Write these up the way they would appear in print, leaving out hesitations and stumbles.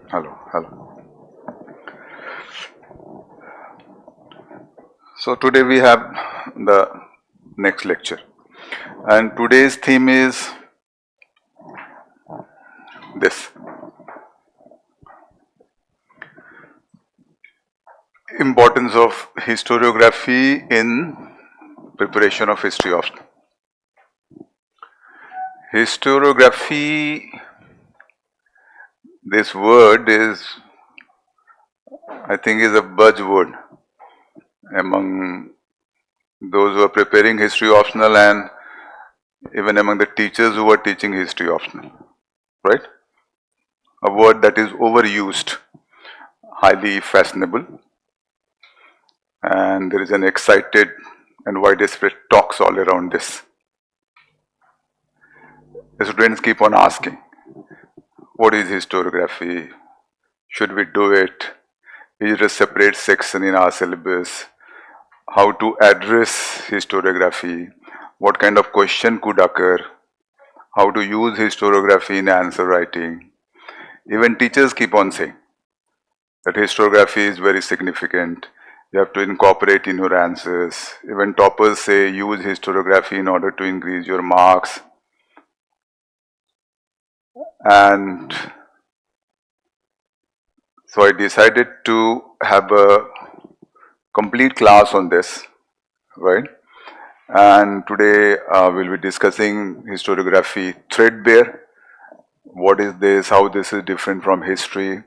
Hello. So today we have the next lecture, and today's theme is this: importance of historiography in preparation of history optional. Historiography, this word is, I think, is a buzzword among those who are preparing history optional and even among the teachers who are teaching history optional, right? A word that is overused, highly fashionable, and there is an excited and widespread talks all around this. The students keep on asking, what is historiography? Should we do it? Is it a separate section in our syllabus? How to address historiography? What kind of question could occur? How to use historiography in answer writing? Even teachers keep on saying that historiography is very significant. You have to incorporate in your answers. Even toppers say use historiography in order to increase your marks. And so I decided to have a complete class on this, right? And today we'll be discussing historiography threadbare. What is this? How this is different from history?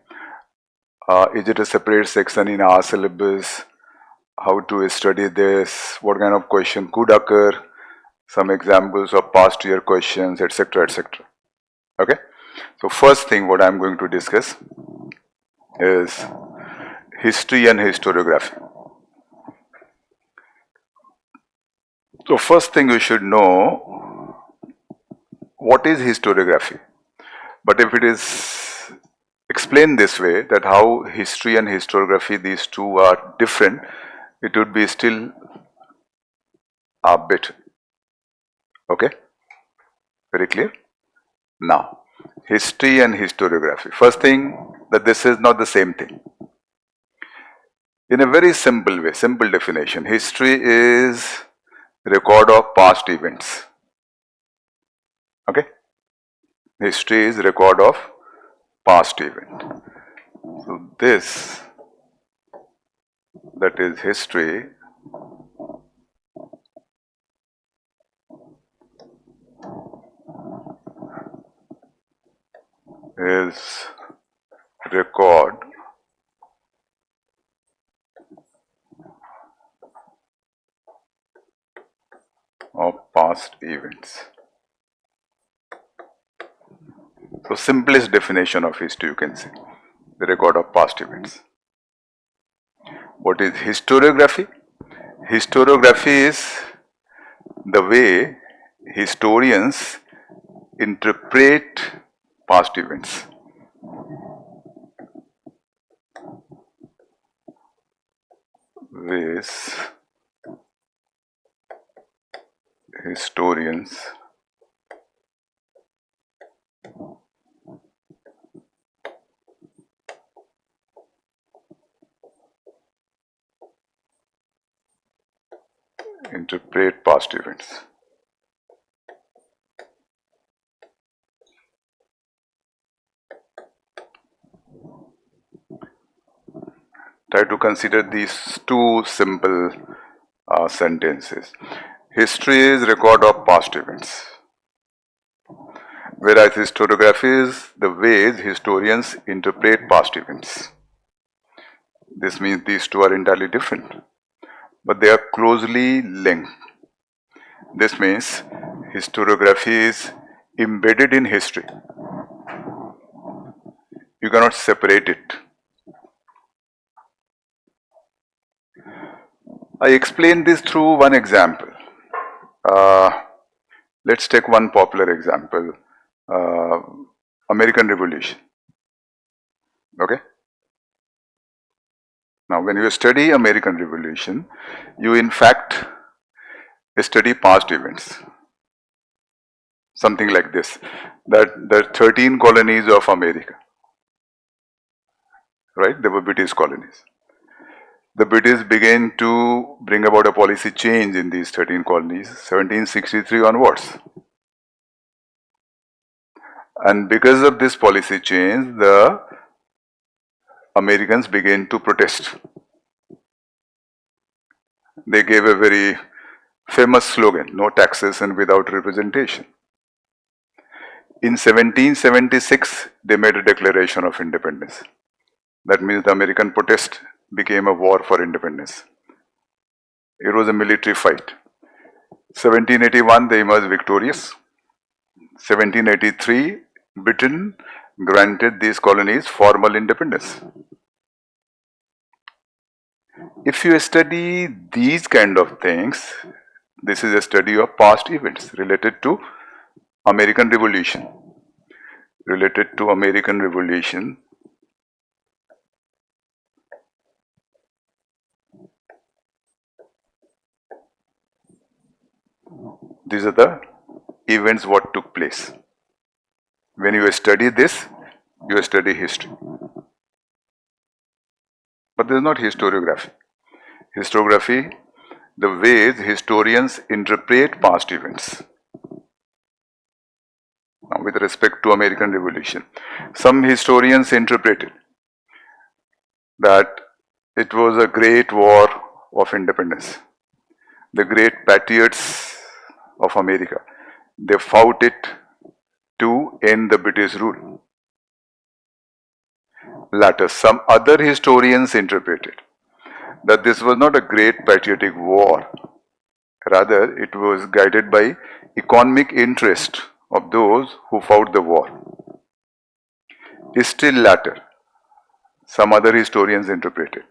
Is it a separate section in our syllabus? How to study this? What kind of question could occur? Some examples of past year questions, etc., etc. Okay. So first thing what I'm going to discuss is history and historiography. So first thing you should know, what is historiography? But if it is explained this way, that how history and historiography, these two are different, it would be still a bit. Okay? Very clear? Now, history and historiography. First thing, that this is not the same thing. In a very simple way, simple definition, history is record of past events. Okay? History is record of past event. So this, that is history, is record of past events. So simplest definition of history you can say, the record of past events. What is historiography? Historiography is the way historians interpret past events. Ways historians interpret past events. Try to consider these two simple sentences. History is record of past events, whereas historiography is the ways historians interpret past events. This means these two are entirely different, but they are closely linked. This means historiography is embedded in history. You cannot separate it. I explain this through one example. Let's take one popular example, American Revolution. Okay? Now, when you study American Revolution, you in fact study past events. Something like this, that there are 13 colonies of America. right? They were British colonies. The British began to bring about a policy change in these 13 colonies, 1763 onwards. And because of this policy change, the Americans began to protest. They gave a very famous slogan, no taxation without representation. In 1776, they made a declaration of independence. That means the American protest became a war for independence. It was a military fight. 1781, they emerged victorious. 1783, Britain granted these colonies formal independence. If you study these kind of things, this is a study of past events related to American Revolution. Related to American Revolution. These are the events what took place. When you study this, you study history. But this is not historiography. Historiography, the ways historians interpret past events. Now, with respect to American Revolution, some historians interpreted that it was a great war of independence. The great patriots of America, they fought it to end the British rule. Later, some other historians interpreted that this was not a great patriotic war. Rather, it was guided by economic interest of those who fought the war. Still later, some other historians interpreted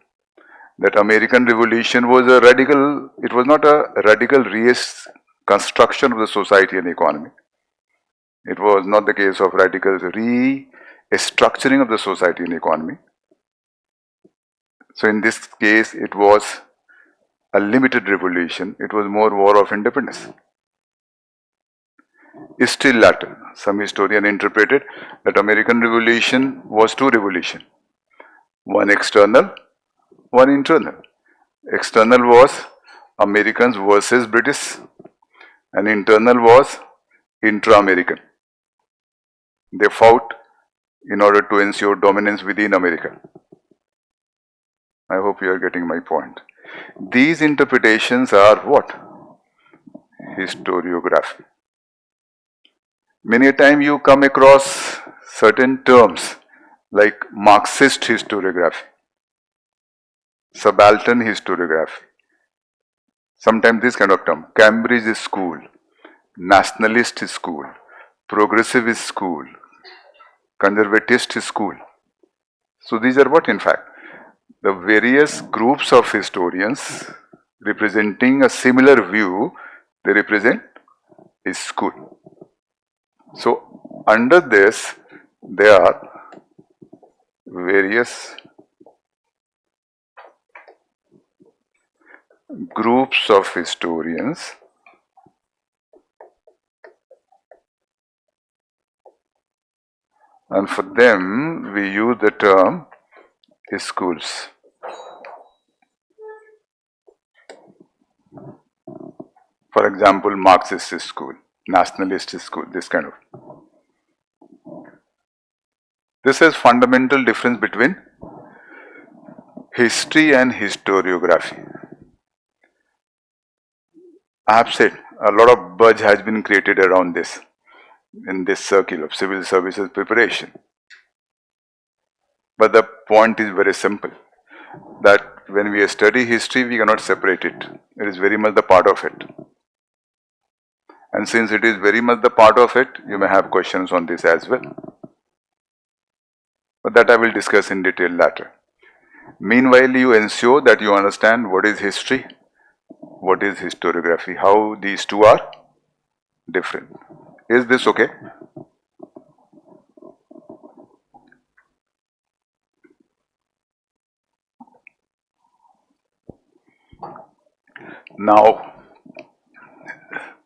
that American Revolution was a radical, it was not a radical reconstruction of the society and economy. It was not the case of radical restructuring of the society and economy. So in this case, it was a limited revolution. It was more war of independence. Still later, some historian interpreted that American Revolution was two revolutions. One external, one internal. External was Americans versus British, and internal was intra-American. They fought in order to ensure dominance within America. I hope you are getting my point. These interpretations are what? Historiography. Many a time you come across certain terms like Marxist historiography, subaltern historiography. Sometimes this kind of term, Cambridge school, nationalist school, progressive school, conservativist school. So these are what in fact? The various groups of historians representing a similar view, they represent a school. So under this, there are various groups of historians and for them we use the term schools. For example, Marxist school, nationalist school, this kind of. This is fundamental difference between history and historiography. I have said a lot of buzz has been created around this in this circle of civil services preparation. But the point is very simple, that when we study history, we cannot separate it. It is very much the part of it. And since it is very much the part of it, you may have questions on this as well. But that I will discuss in detail later. Meanwhile, you ensure that you understand what is history, what is historiography, how these two are different. Is this okay? Now,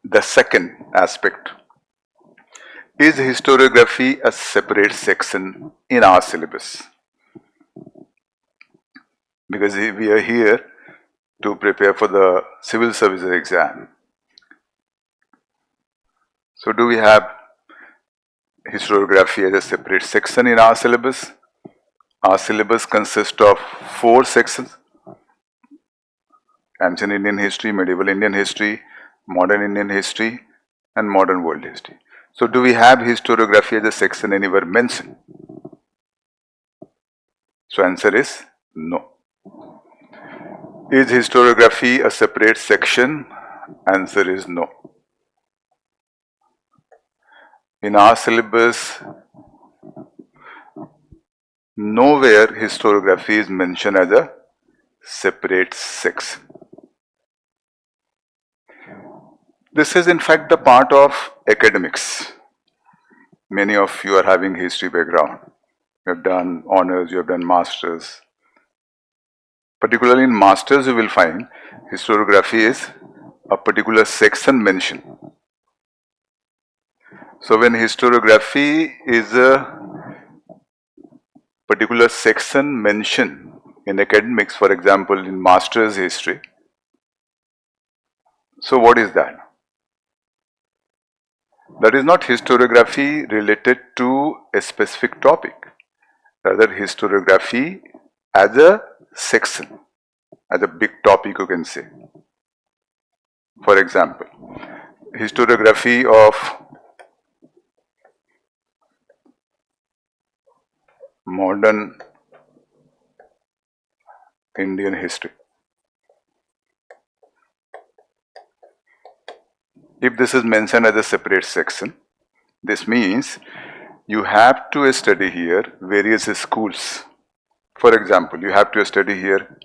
the second aspect, is historiography a separate section in our syllabus? because we are here to prepare for the civil services exam. So do we have historiography as a separate section in our syllabus? Our syllabus consists of 4 sections: ancient Indian history, medieval Indian history, modern Indian history, and modern world history. So do we have historiography as a section anywhere mentioned? So answer is no. Is historiography a separate section? Answer is no. In our syllabus, nowhere historiography is mentioned as a separate section. This is in fact the part of academics. Many of you are having history background. You have done honors, you have done masters. Particularly in masters, you will find historiography is a particular section mentioned. So when historiography is a particular section mentioned in academics, for example, in master's history, so what is that? That is not historiography related to a specific topic, rather historiography as a section, as a big topic you can say. For example, historiography of modern Indian history. If this is mentioned as a separate section, this means you have to study here various schools. For example, you have to study here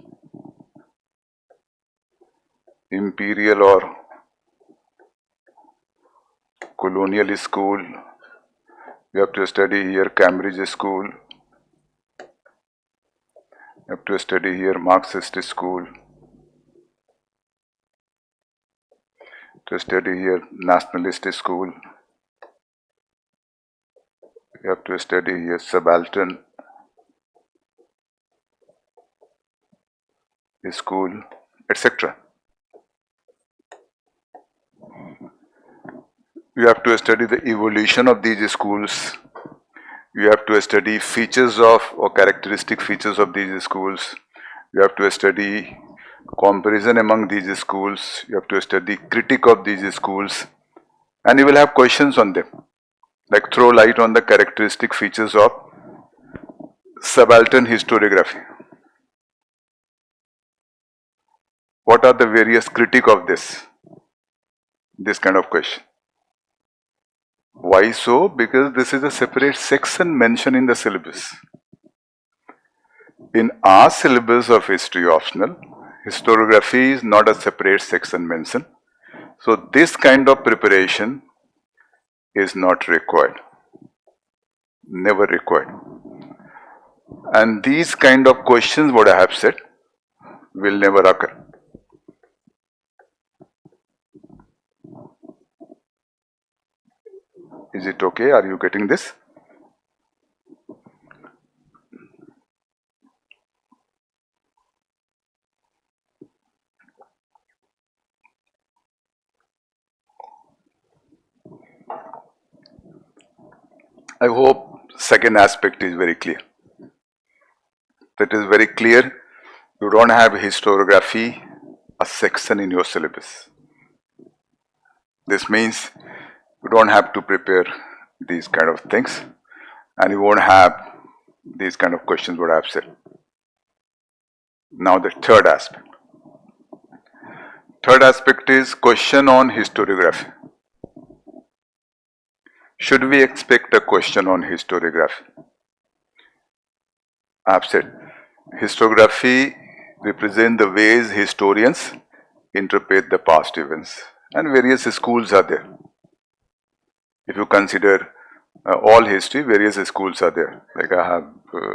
imperial or colonial school. You have to study here Cambridge school. You have to study here Marxist school. To study here nationalist school. You have to study here subaltern school, etc. You have to study the evolution of these schools. You have to study features of or characteristic features of these schools. You have to study comparison among these schools. You have to study critique of these schools, and you will have questions on them, like throw light on the characteristic features of subaltern historiography. What are the various critique of this kind of question? Why so? Because this is a separate section mentioned in the syllabus. In our syllabus of history optional, historiography is not a separate section mentioned. So this kind of preparation is not required, never required. And these kind of questions, what I have said, will never occur. Is it okay? Are you getting this? I hope second aspect is very clear. That is very clear. You don't have historiography, a section in your syllabus. This means you don't have to prepare these kind of things, and you won't have these kind of questions what I have said. Now the third aspect. Third aspect is question on historiography. Should we expect a question on historiography? I have said historiography represents the ways historians interpret the past events, and various schools are there. If you consider all history, various schools are there, like I have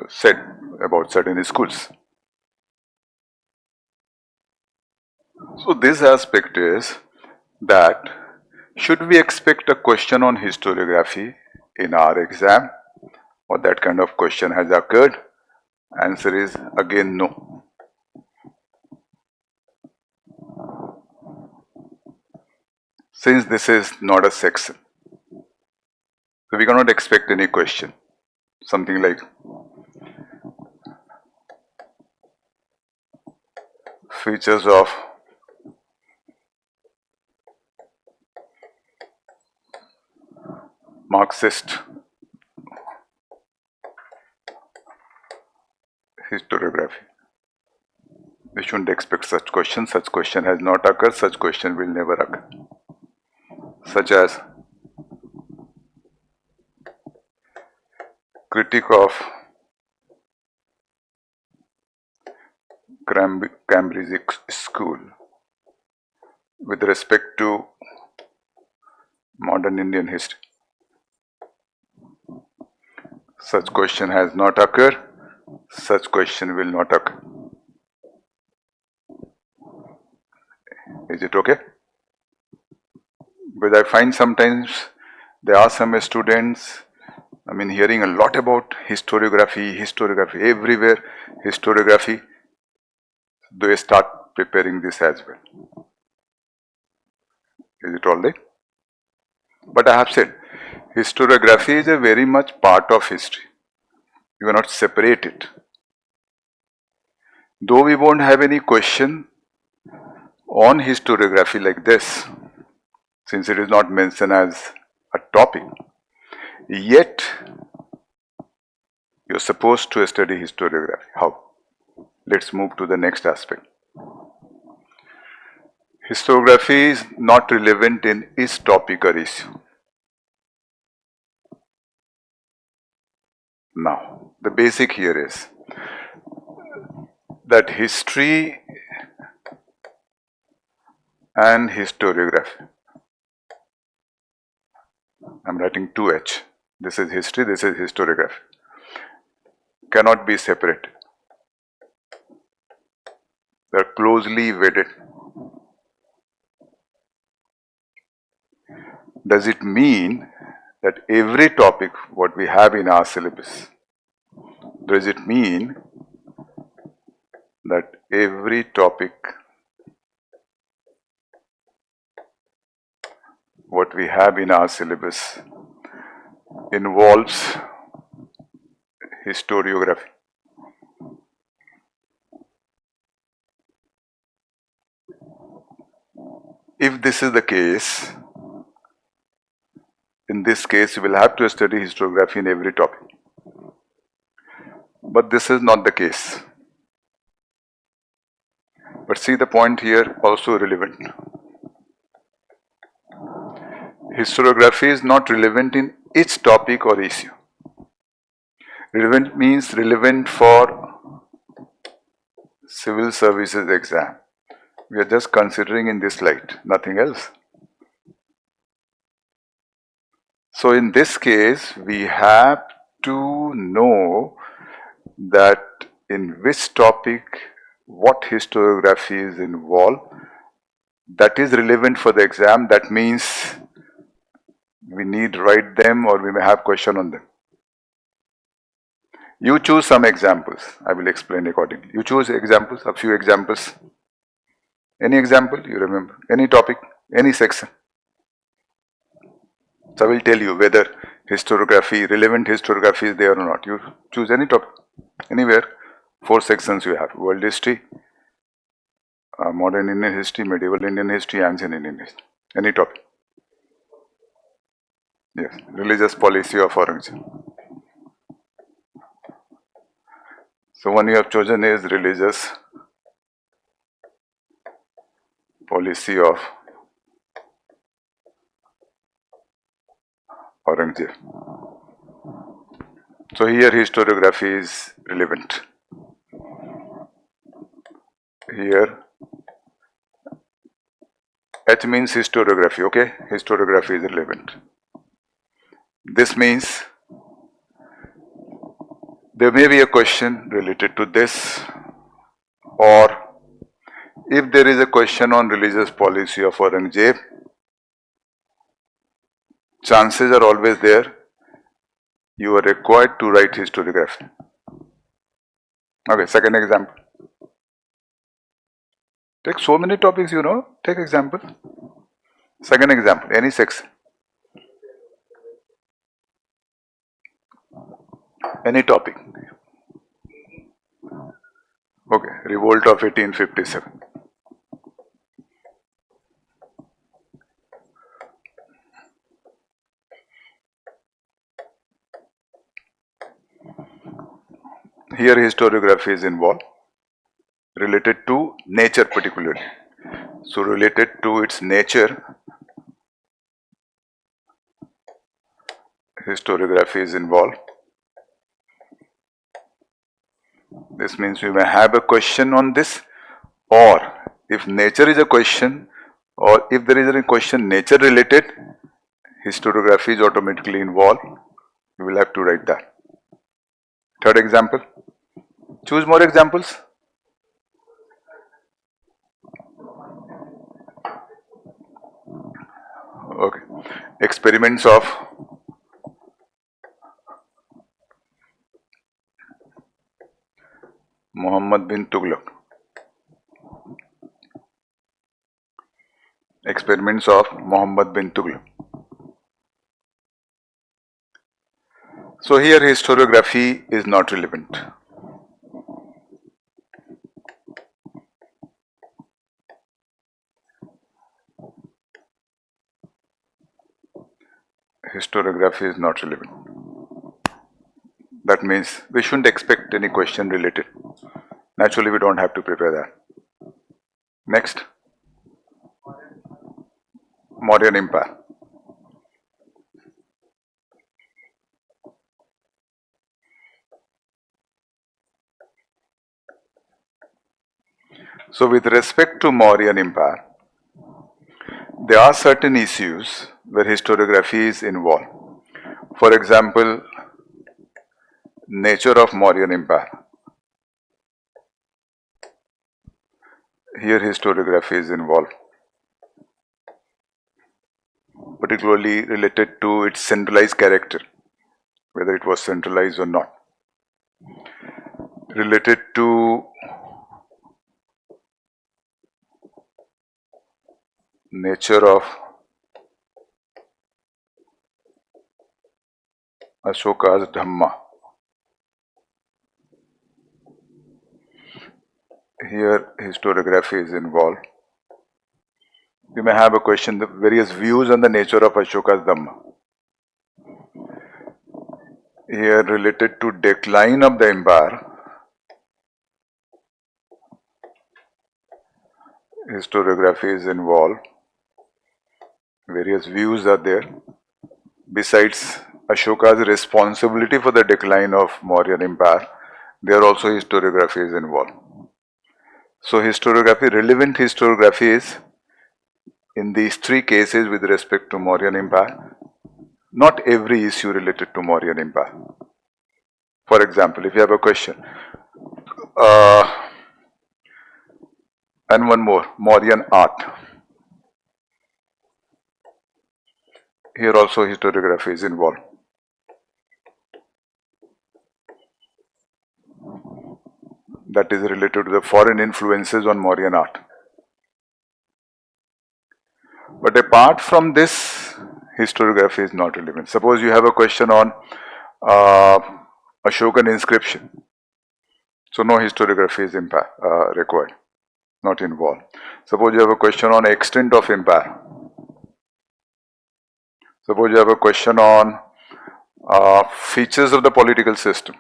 said about certain schools. So this aspect is that should we expect a question on historiography in our exam, or that kind of question has occurred? Answer is again no. Since this is not a section, so we cannot expect any question. Something like features of Marxist historiography. We shouldn't expect such question. Such question has not occurred. Such question will never occur. Such as critique of Cambridge School with respect to modern Indian history. Such question has not occurred. Such question will not occur. Is it okay? Because I find sometimes there are some students, hearing a lot about historiography everywhere, historiography. They start preparing this as well. Is it all right? But I have said, historiography is a very much part of history. You cannot separate it. Though we won't have any question on historiography like this, since it is not mentioned as a topic, yet you're supposed to study historiography. How? Let's move to the next aspect. Historiography is not relevant in its topic or issue. Now, the basic here is that history and historiography, I'm writing 2H, this is history, this is historiography, cannot be separated. They are closely wedded. Does it mean that every topic what we have in our syllabus, does it mean that every topic what we have in our syllabus involves historiography? If this is the case, in this case you will have to study historiography in every topic. But this is not the case. But see, the point here also relevant. Historiography is not relevant in each topic or issue. Relevant means relevant for civil services exam. We are just considering in this light, nothing else. So in this case, we have to know that in which topic, what historiography is involved, that is relevant for the exam. That means we need to write them or we may have question on them. You choose some examples. I will explain accordingly. You choose examples, a few examples. Any example you remember, any topic, any section. So I will tell you whether historiography, relevant historiography is there or not. You choose any topic, anywhere. 4 sections you have: world history, modern Indian history, medieval Indian history, ancient Indian history. Any topic. Yes, religious policy of Aurangzeb. So one you have chosen is religious policy of Aurangzeb. So here historiography is relevant. Here H means historiography, okay? Historiography is relevant. This means there may be a question related to this, or if there is a question on religious policy of Aurangzeb, chances are always there you are required to write historiography. Okay, second example. Take so many topics, take example. Second example, any section, any topic. Okay, revolt of 1857. Here historiography is involved, related to nature particularly. So related to its nature, historiography is involved. This means we may have a question on this, or if nature is a question, or if there is a question nature related, historiography is automatically involved. You will have to write that. Third example. Choose more examples. Okay. Experiments of Muhammad bin Tughlaq. Experiments of Muhammad bin Tughlaq. So here historiography is not relevant. Historiography is not relevant. That means we shouldn't expect any question related. Naturally, we don't have to prepare that. Next, Mauryan Empire. So with respect to Mauryan Empire, there are certain issues where historiography is involved. For example, nature of Mauryan Empire. Here historiography is involved, particularly related to its centralized character, whether it was centralized or not. Related to nature of Ashoka's Dhamma. Here historiography is involved. You may have a question, the various views on the nature of Ashoka's Dhamma. Here related to decline of the empire, historiography is involved. Various views are there. Besides Ashoka's responsibility for the decline of Mauryan Empire, there also historiography is involved. So historiography, relevant historiography is in these three cases with respect to Mauryan Empire, not every issue related to Mauryan Empire. For example, if you have a question, and one more, Mauryan art. Here also historiography is involved. That is related to the foreign influences on Mauryan art. But apart from this, historiography is not relevant. Suppose you have a question on Ashokan inscription. So no historiography is required, not involved. Suppose you have a question on extent of empire. Suppose you have a question on features of the political system.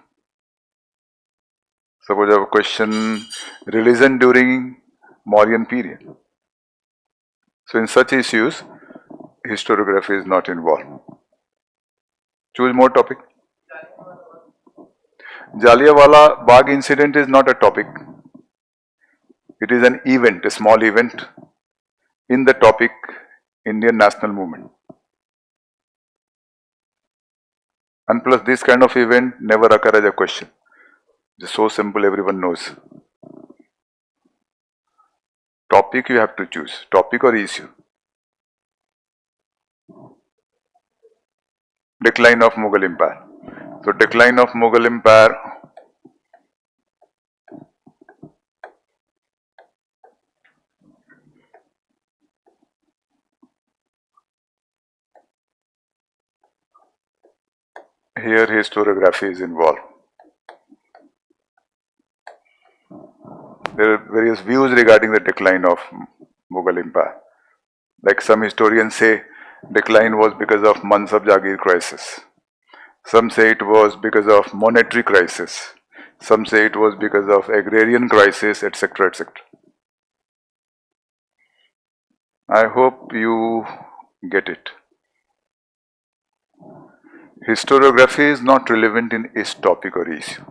Suppose you have a question, religion during Mauryan period. So in such issues, historiography is not involved. Choose more topic. Jallianwala Bagh incident is not a topic. It is an event, a small event in the topic Indian national movement. And plus this kind of event never occur as a question. It's so simple, everyone knows. Topic you have to choose, topic or issue. Decline of Mughal Empire. So decline of Mughal Empire, Here historiography is involved. There are various views regarding the decline of Mughal Empire. Like some historians say, decline was because of Mansab Jagir crisis. Some say it was because of monetary crisis. Some say it was because of agrarian crisis, etc., etc. I hope you get it. Historiography is not relevant in each topic or issue.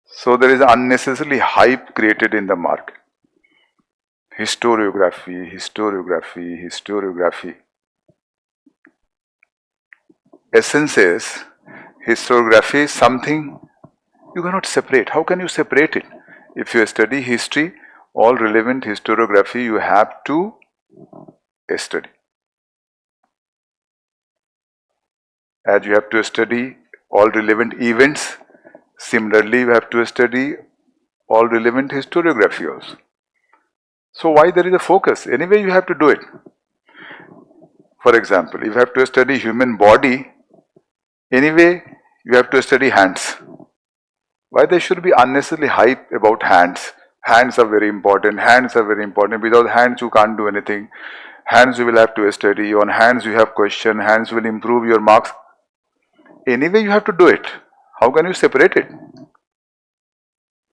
So there is unnecessarily hype created in the market. Historiography, historiography, historiography. Essence is, historiography is something you cannot separate. How can you separate it? If you study history, all relevant historiography you have to study. As you have to study all relevant events, similarly you have to study all relevant historiography also. So why there is a focus? Anyway you have to do it. For example, if you have to study human body, anyway you have to study hands. Why there should be unnecessarily hype about hands? Hands are very important. Hands are very important. Without hands you can't do anything. Hands you will have to study. On hands you have question. Hands will improve your marks. Anyway you have to do it. How can you separate it?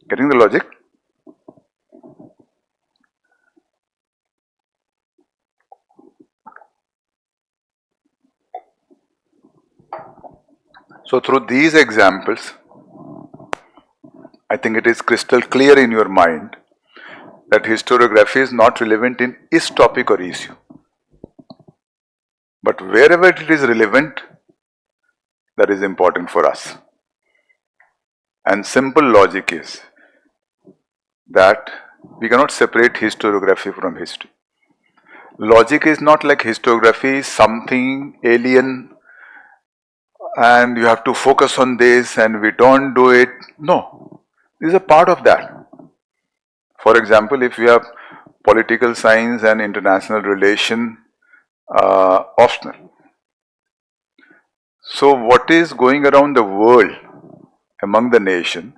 Getting the logic? So through these examples, I think it is crystal clear in your mind that historiography is not relevant in each topic or issue. But wherever it is relevant, that is important for us. And simple logic is that we cannot separate historiography from history. Logic is not like historiography is something alien and you have to focus on this and we don't do it. No, this is a part of that. For example, if you have political science and international relation optional. So what is going around the world among the nation,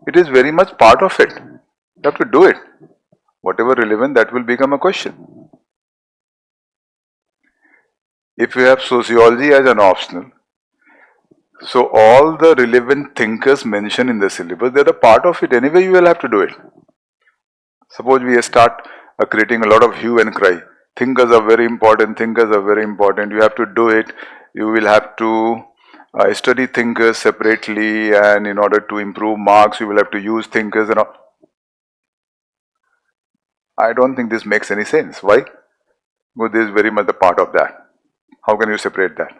it is very much part of it. You have to do it. Whatever relevant, that will become a question. If you have sociology as an optional, so all the relevant thinkers mentioned in the syllabus, they are a part of it. Anyway, you will have to do it. Suppose we start creating a lot of hue and cry. Thinkers are very important, thinkers are very important. You have to do it. You will have to study thinkers separately, and in order to improve marks, you will have to use thinkers and all. I don't think this makes any sense. Why? Because this is very much a part of that. How can you separate that?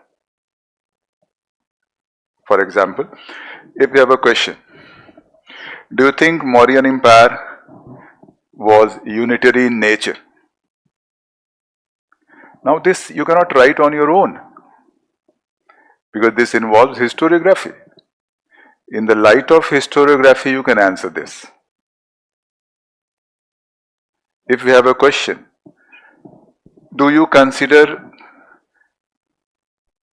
For example, if you have a question, do you think Mauryan Empire was unitary in nature? Now this you cannot write on your own because this involves historiography. In the light of historiography, you can answer this. If we have a question, do you consider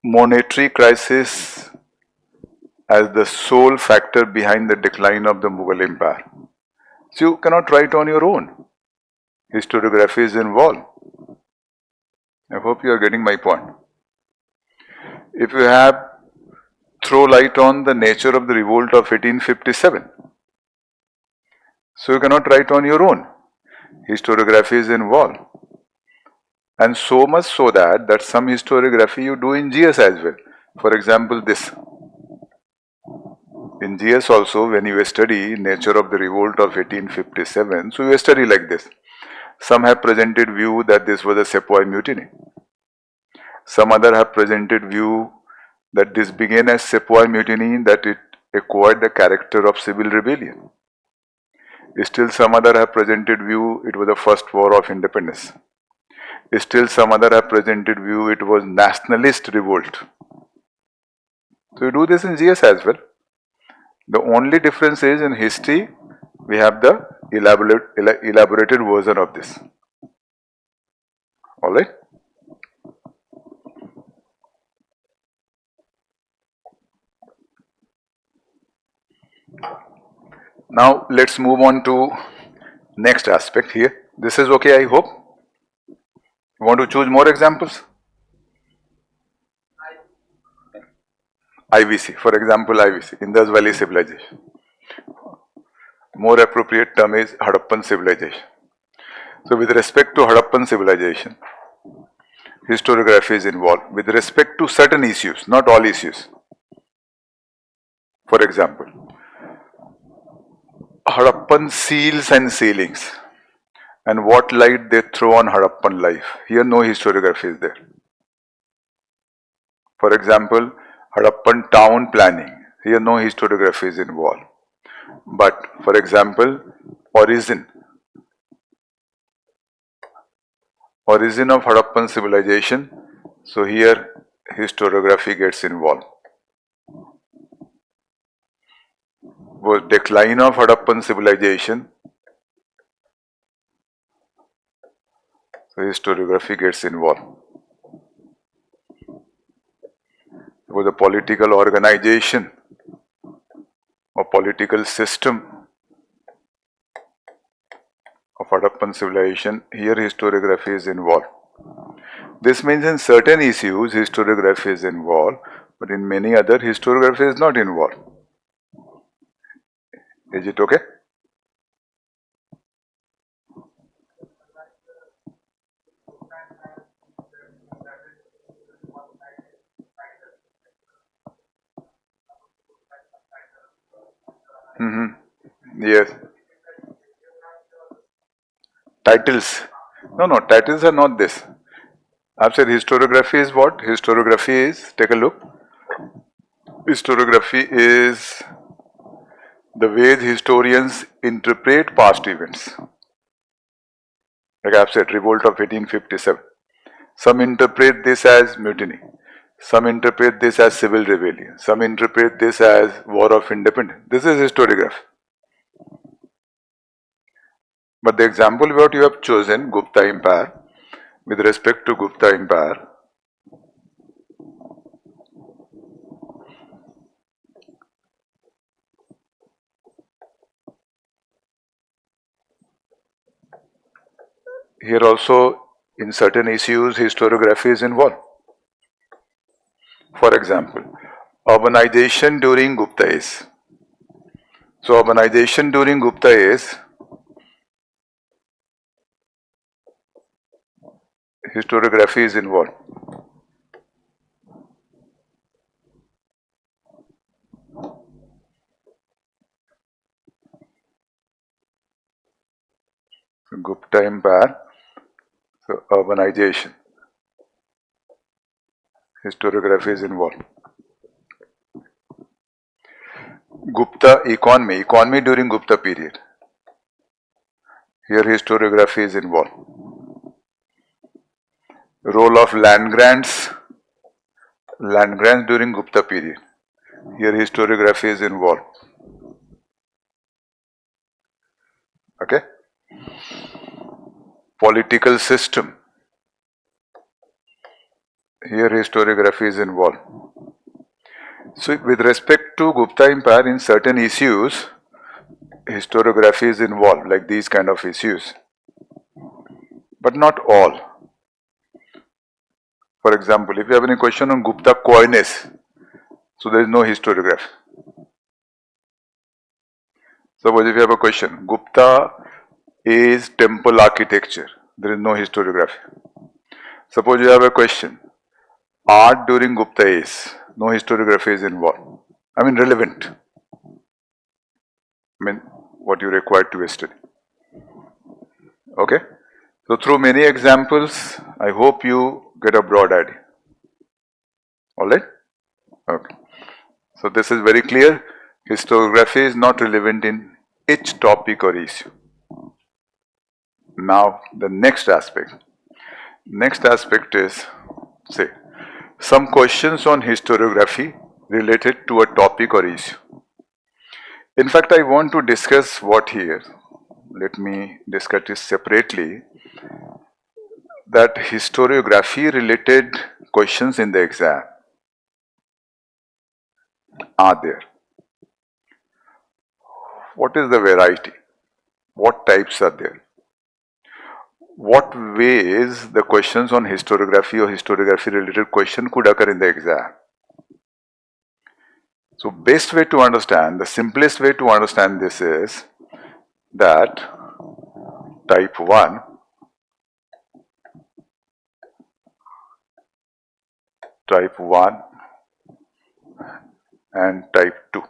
monetary crisis as the sole factor behind the decline of the Mughal Empire? So you cannot write on your own. Historiography is involved. I hope you are getting my point. If you have throw light on the nature of the revolt of 1857, so you cannot write on your own. Historiography is involved. And so much so that some historiography you do in GS as well. For example, this. In GS also, when you study nature of the revolt of 1857, so you study like this. Some have presented view that this was a sepoy mutiny. Some other have presented view that this began as sepoy mutiny, that it acquired the character of civil rebellion. Still some other have presented view it was the first war of independence. Still some other have presented view it was nationalist revolt. So you do this in GS as well. The only difference is in history we have the elaborated version of this. Alright. Now let's move on to next aspect here. This is okay, I hope. You want to choose more examples? IVC, for example, IVC, Indus Valley Civilization. More appropriate term is Harappan Civilization. So with respect to Harappan Civilization, historiography is involved with respect to certain issues, not all issues. For example, Harappan seals and sealings and what light they throw on Harappan life. Here no historiography is there. For example, Harappan town planning. Here no historiography is involved. But for example, origin of Harappan civilization. So here historiography gets involved. Was decline of Harappan civilization. So historiography gets involved. Was the political organization or political system of Harappan civilization. Here historiography is involved. This means in certain issues historiography is involved, but in many other historiography is not involved. Is it okay? Yes. Titles. No, titles are not this. I've said historiography is what? Historiography is, take a look. Historiography is the ways historians interpret past events. Like I've said, revolt of 1857. Some interpret this as mutiny. Some interpret this as civil rebellion. Some interpret this as war of independence. This is historiography. But the example what you have chosen, Gupta Empire, with respect to Gupta Empire, here also in certain issues historiography is involved. For example, urbanization during Gupta age. So urbanization during Gupta age, historiography is involved. So Gupta Empire, so urbanization, historiography is involved. Gupta economy during Gupta period. Here historiography is involved. Role of land grants during Gupta period. Here historiography is involved. Okay. Political system. Here historiography is involved. So with respect to Gupta Empire, in certain issues, historiography is involved, like these kind of issues. But not all. For example, if you have any question on Gupta coinage, so there is no historiography. Suppose if you have a question, Gupta is temple architecture, there is no historiography. Suppose you have a question, art during Gupta age, no historiography is involved. I mean relevant. I mean what you require to study. Okay. So through many examples, I hope you get a broad idea. Alright? Okay. So this is very clear. Historiography is not relevant in each topic or issue. Now the next aspect. Next aspect is, say, some questions on historiography related to a topic or issue. In fact, I want to discuss what here. Let me discuss this separately. That historiography related questions in the exam are there. what is the variety? What types are there? What ways the questions on historiography or historiography related question could occur in the exam? So best way to understand, the simplest way to understand this is that type 1, type 1 and type 2.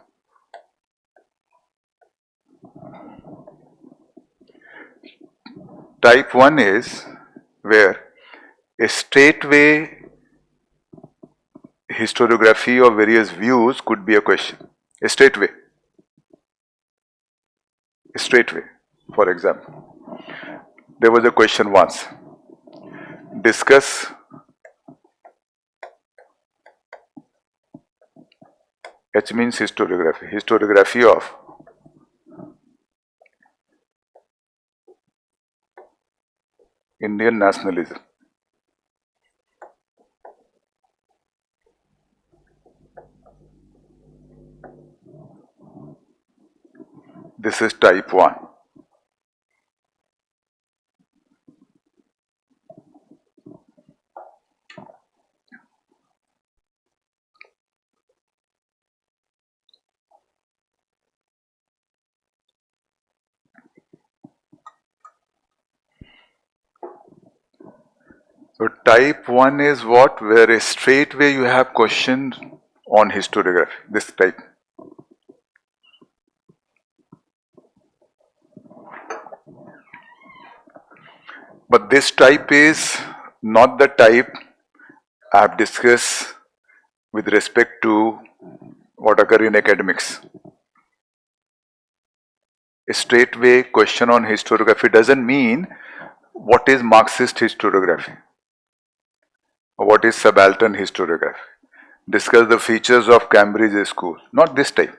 Type 1 is where a straightway historiography of various views could be a question. A straightway. A straightway. For example, there was a question once. Discuss H means historiography. Historiography of Indian nationalism. This is type 1. So type 1 is what? Where a straightway you have questions on historiography. This type. But this type is not the type I have discussed with respect to what occur in academics. A straightway question on historiography doesn't mean what is Marxist historiography or what is subaltern historiography. Discuss the features of Cambridge School. Not this type.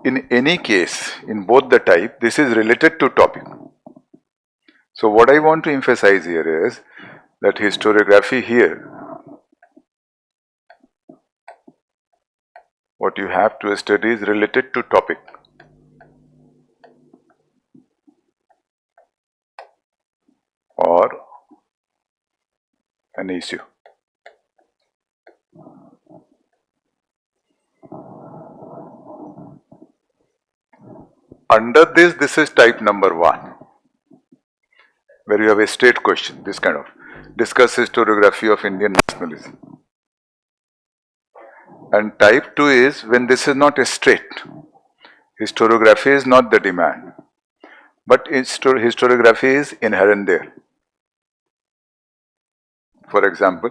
In any case, in both the type, this is related to topic. So what I want to emphasize here is that historiography here, what you have to study is related to topic. Or an issue. Under this is type number 1, where you have a straight question, this kind of. Discuss historiography of Indian nationalism. And type 2 is when this is not a straight. Historiography is not the demand, but historiography is inherent there. For example,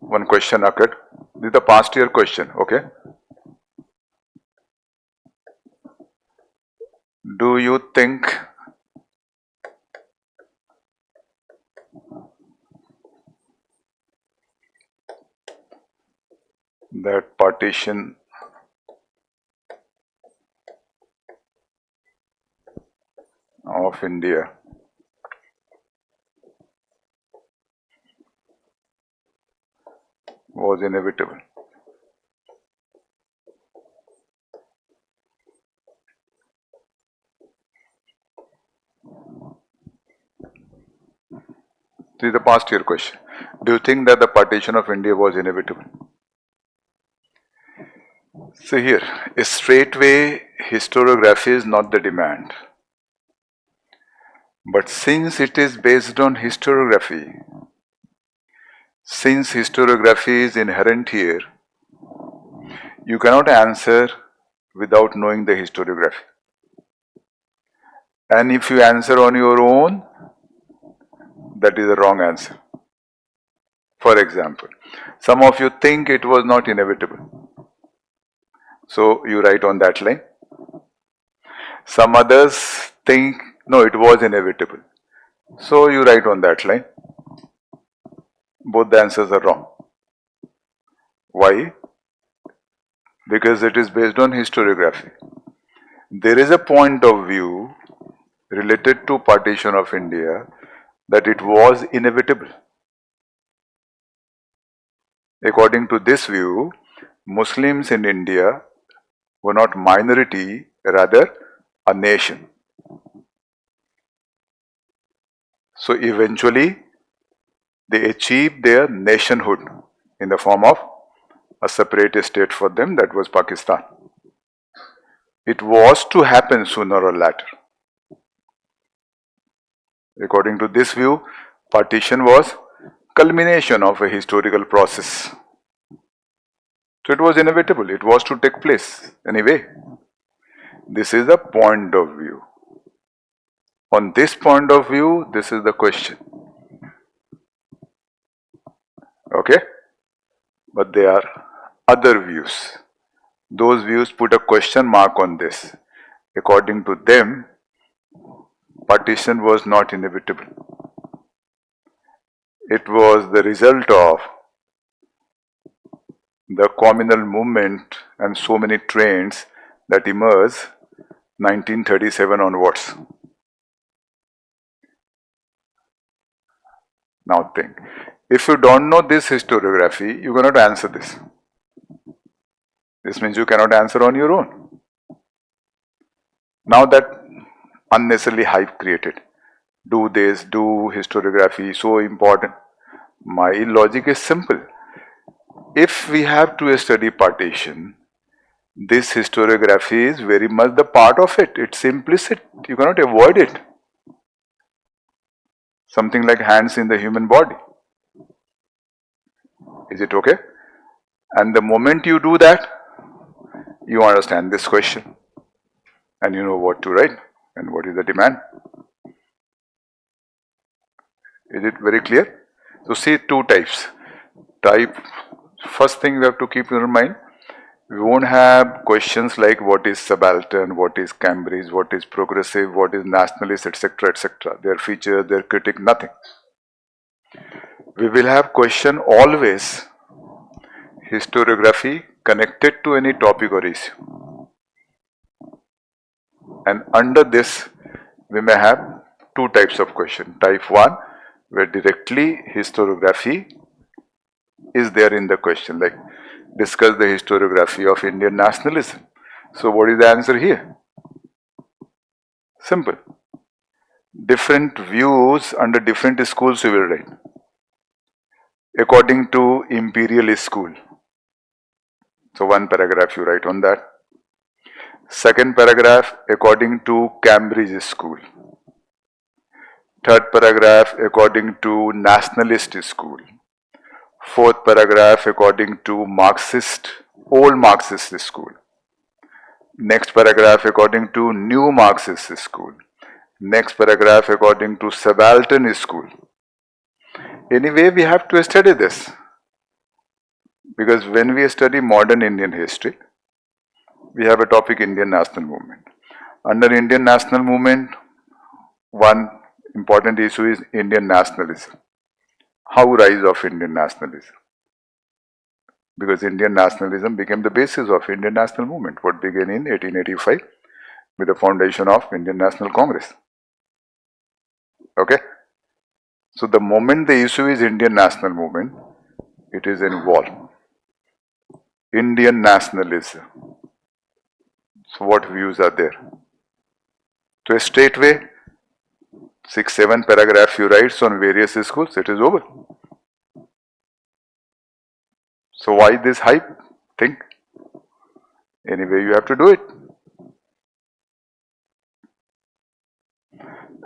one question occurred. This is the past year question, okay? Do you think that partition of India was inevitable? This is the past year question. Do you think that the partition of India was inevitable? See here, a straightway historiography is not the demand. But since it is based on historiography, since historiography is inherent here, you cannot answer without knowing the historiography. And if you answer on your own, that is the wrong answer. For example, some of you think it was not inevitable. So you write on that line. Some others think, no, it was inevitable. So you write on that line. Both the answers are wrong. Why? Because it is based on historiography. There is a point of view related to partition of India that it was inevitable. According to this view, Muslims in India were not minority rather a nation. So eventually they achieved their nationhood in the form of a separate state for them, that was Pakistan. It was to happen sooner or later. According to this view, partition was culmination of a historical process. So it was inevitable, it was to take place anyway. This is the point of view. On this point of view, this is the question. Okay? But there are other views. Those views put a question mark on this. According to them, partition was not inevitable. It was the result of the communal movement and so many trends that emerged 1937 onwards. Now think, if you don't know this historiography, you cannot answer this. This means you cannot answer on your own. Now that unnecessarily hype created, do this, do historiography, so important. My logic is simple. If we have to study partition, this historiography is very much the part of it. It's implicit. You cannot avoid it. Something like hands in the human body. Is it okay? And the moment you do that, you understand this question. And you know what to write and what is the demand. Is it very clear? So see two types. First thing we have to keep in mind, we won't have questions like what is subaltern, what is Cambridge, what is progressive, what is nationalist, etc., etc. Their features, their critique, nothing. We will have question always historiography connected to any topic or issue. And under this, we may have two types of question. Type 1, where directly historiography is there in the question, like discuss the historiography of Indian nationalism. So what is the answer here? Simple. Different views under different schools you will write. According to imperial school. So one paragraph you write on that. Second paragraph according to Cambridge school. Third paragraph according to nationalist school. Fourth paragraph according to Marxist, old Marxist school. Next paragraph according to new Marxist school. Next paragraph according to subaltern school. Anyway, we have to study this. Because when we study modern Indian history, we have a topic Indian National Movement. Under Indian National Movement, one important issue is Indian nationalism. How rise of Indian nationalism? Because Indian nationalism became the basis of Indian National Movement, what began in 1885 with the foundation of Indian National Congress. Okay? So the moment the issue is Indian National Movement, it is involved. Indian nationalism. So what views are there? So straightway, 6-7 paragraph you write on various schools, it is over. So why this hype? Think. Anyway, you have to do it.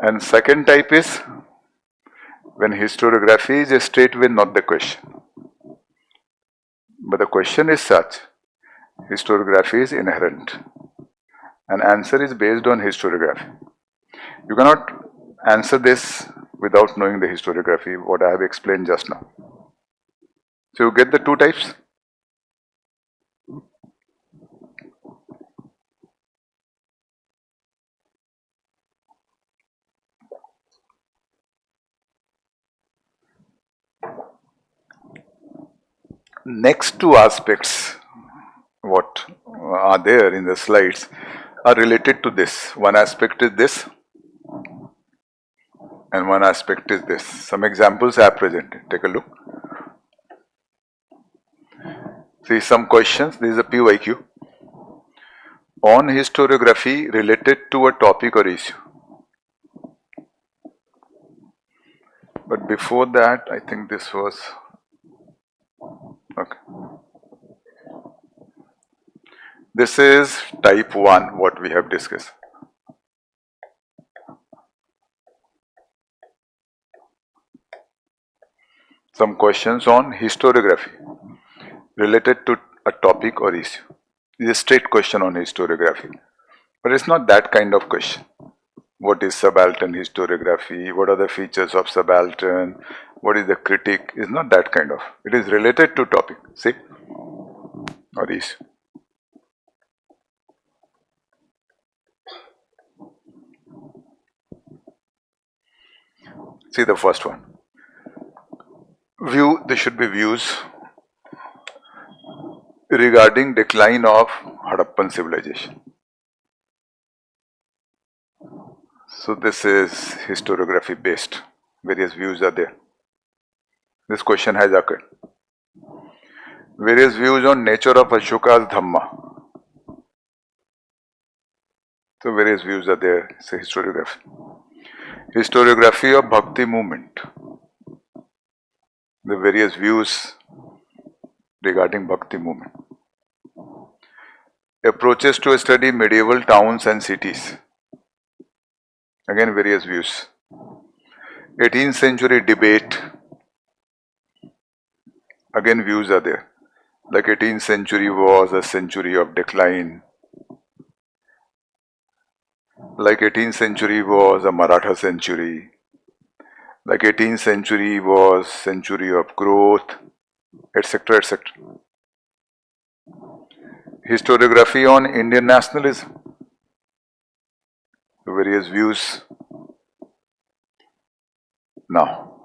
And second type is when historiography is straightway not the question. But the question is such, historiography is inherent. And answer is based on historiography. You cannot answer this without knowing the historiography, what I have explained just now. So you get the two types. Next two aspects, what are there in the slides, are related to this. One aspect is this, and one aspect is this. Some examples I have presented. Take a look. See some questions. This is a PYQ. on historiography related to a topic or issue. But before that, I think this was okay. This is type 1, what we have discussed. Some questions on historiography related to a topic or issue. It's a straight question on historiography, but it's not that kind of question. What is subaltern historiography? What are the features of subaltern? What is the critic? It's not that kind of. It is related to topic, see, or issue. See the first one. View, there should be views regarding decline of Harappan civilization. So this is historiography based. Various views are there. This question has occurred. Various views on nature of Ashoka's Dhamma. So various views are there. It's a historiography. Historiography of Bhakti movement. The various views regarding Bhakti movement. Approaches to study medieval towns and cities. Again various views. 18th century debate. Again views are there. Like 18th century was a century of decline. Like 18th century was a Maratha century. Like 18th century was century of growth, etc., etc. Historiography on Indian nationalism. Various views. Now,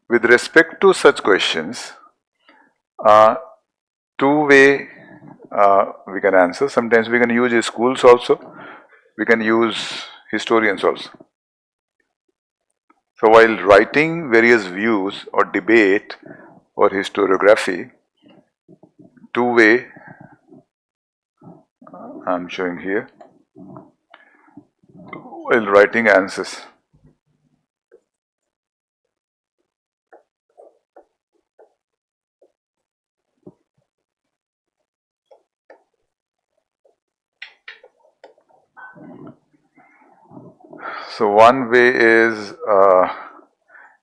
with respect to such questions, two-way we can answer. Sometimes we can use schools also. We can use historians also. So while writing various views or debate or historiography, two-way I'm showing here, while writing answers. So one way is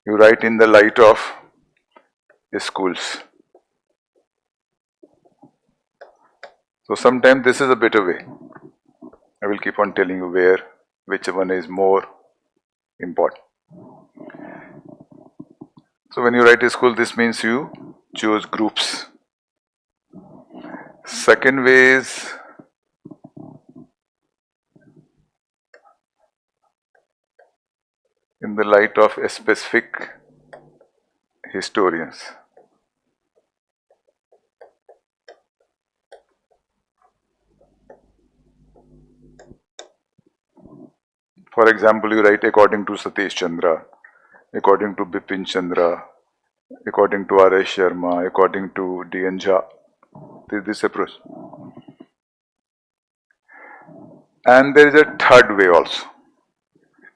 you write in the light of schools. So sometimes this is a better way. I will keep on telling you which one is more important. So when you write a school, this means you choose groups. Second way is in the light of a specific historians. For example, you write according to Satish Chandra, according to Bipin Chandra, according to R.S. Sharma, according to D.N. Jha. This approach. And there is a third way also.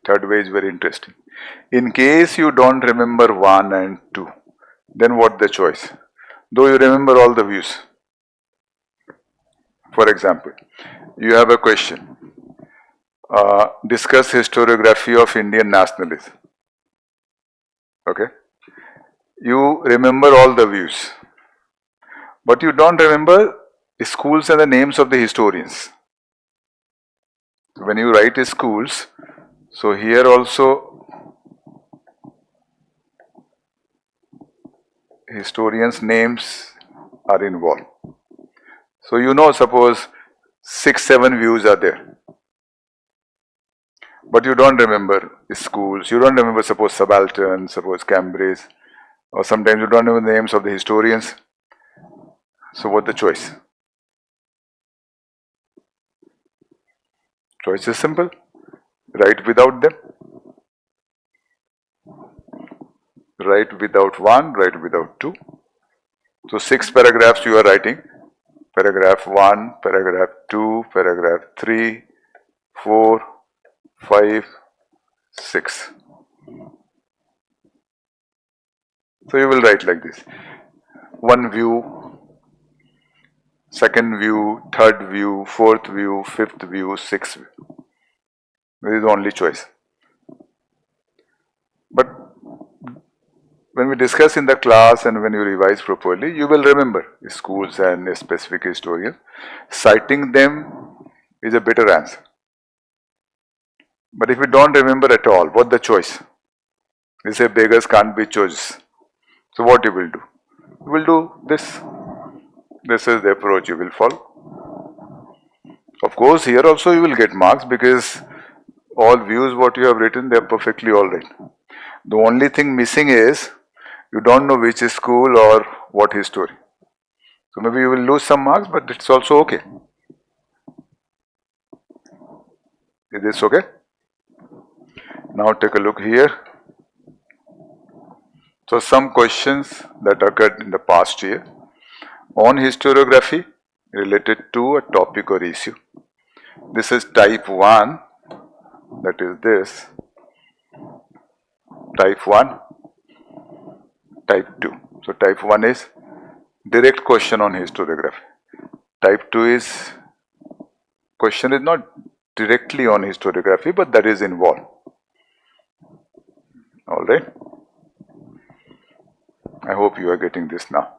Third way is very interesting. In case you don't remember 1 and 2, then what the choice? Though you remember all the views. For example, you have a question. Discuss historiography of Indian nationalism. Okay? You remember all the views. But you don't remember schools and the names of the historians. When you write schools, so here also historians' names are involved. So you know, suppose 6-7 views are there. But you don't remember schools, you don't remember suppose subaltern, suppose Cambridge, or sometimes you don't know the names of the historians. So what's the choice? Choice is simple. Write without them. Write without 1, write without 2. So 6 paragraphs you are writing. Paragraph 1, paragraph 2, paragraph 3, 4, 5, 6. So you will write like this. One view, second view, third view, fourth view, fifth view, sixth view. This is the only choice. But when we discuss in the class and when you revise properly, you will remember schools and specific historians. Citing them is a better answer. But if you don't remember at all, what the choice? You say beggars can't be choices. So what you will do? You will do this. This is the approach you will follow. Of course, here also you will get marks because all views what you have written, they are perfectly all right. The only thing missing is you don't know which is school or what history. So maybe you will lose some marks, but it's also okay. Is this okay? Now take a look here. So some questions that occurred in the past year on historiography related to a topic or issue. This is type 1, that is this. Type 1, type 2. So type 1 is direct question on historiography. Type 2 is question is not directly on historiography, but that is involved. Alright. I hope you are getting this now.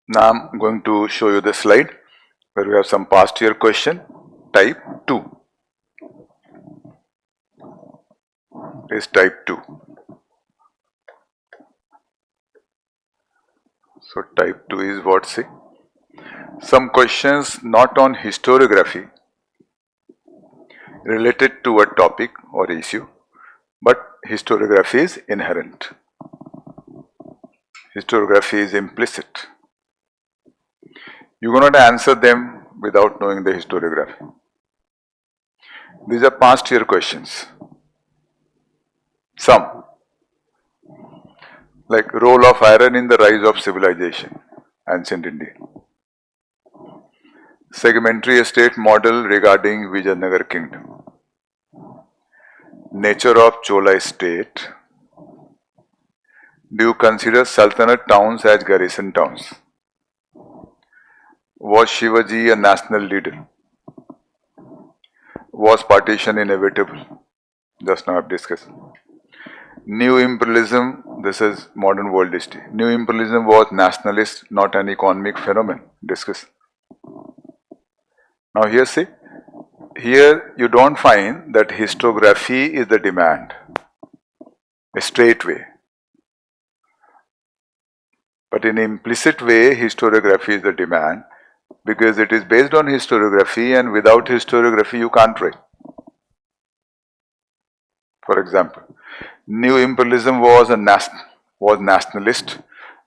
Now I'm going to show you the slide where we have some past year question. Type 2 is type 2. So type 2 is what, say? Some questions not on historiography related to a topic or issue, but historiography is inherent. Historiography is implicit. You cannot answer them without knowing the historiography. These are past year questions. Some, like role of iron in the rise of civilization, ancient India. Segmentary estate model regarding Vijayanagar kingdom. Nature of Chola state. Do you consider Sultanate towns as garrison towns? Was Shivaji a national leader? Was partition inevitable? Just now I have discussed. New imperialism, this is modern world history. New imperialism was nationalist, not an economic phenomenon. Discuss. Now here see, here you don't find that historiography is the demand, a straight way. But in implicit way, historiography is the demand because it is based on historiography, and without historiography you can't write. For example, new imperialism was nationalist,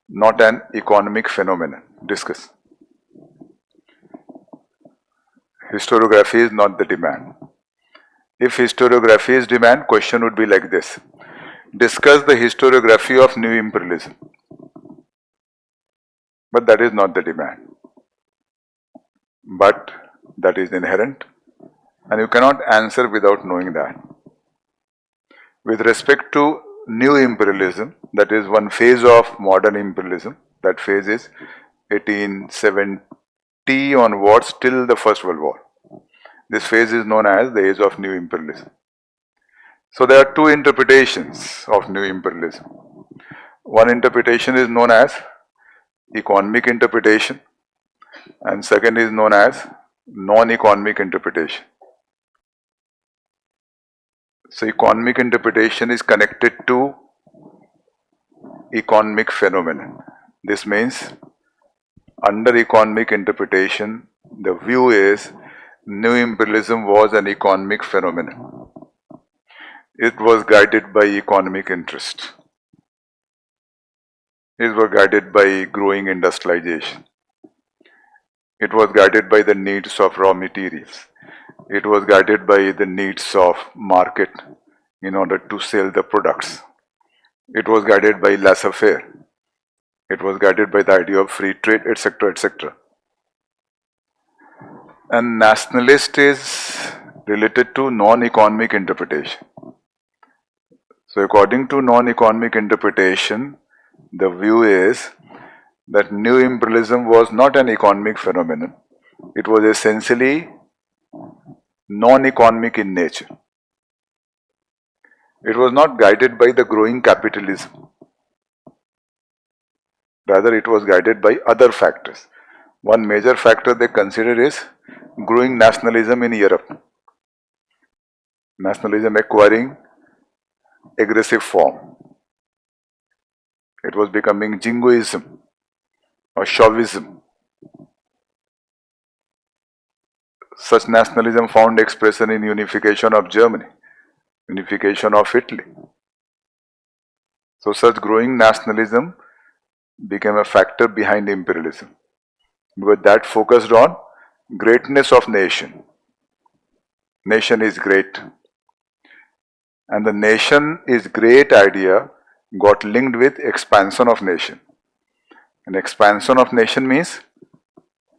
not an economic phenomenon. Discuss. Historiography is not the demand. If historiography is demand, question would be like this. Discuss the historiography of new imperialism. But that is not the demand. But that is inherent, and you cannot answer without knowing that. With respect to new imperialism, that is one phase of modern imperialism, that phase is 1870 onwards till the First World War. This phase is known as the age of new imperialism. So there are two interpretations of new imperialism. One interpretation is known as economic interpretation, and second is known as non-economic interpretation. So economic interpretation is connected to economic phenomenon. This means under economic interpretation, the view is new imperialism was an economic phenomenon. It was guided by economic interest. It was guided by growing industrialization. It was guided by the needs of raw materials. It was guided by the needs of market in order to sell the products. It was guided by laissez-faire. It was guided by the idea of free trade, etc., etc. And nationalist is related to non-economic interpretation. So according to non-economic interpretation, the view is that new imperialism was not an economic phenomenon. It was essentially non-economic in nature. It was not guided by the growing capitalism. Rather, it was guided by other factors. One major factor they consider is growing nationalism in Europe. Nationalism acquiring aggressive form. It was becoming jingoism or chauvinism. Such nationalism found expression in unification of Germany, unification of Italy. So such growing nationalism became a factor behind imperialism, because that focused on greatness of nation. Nation is great. And the nation is great idea got linked with expansion of nation. And expansion of nation means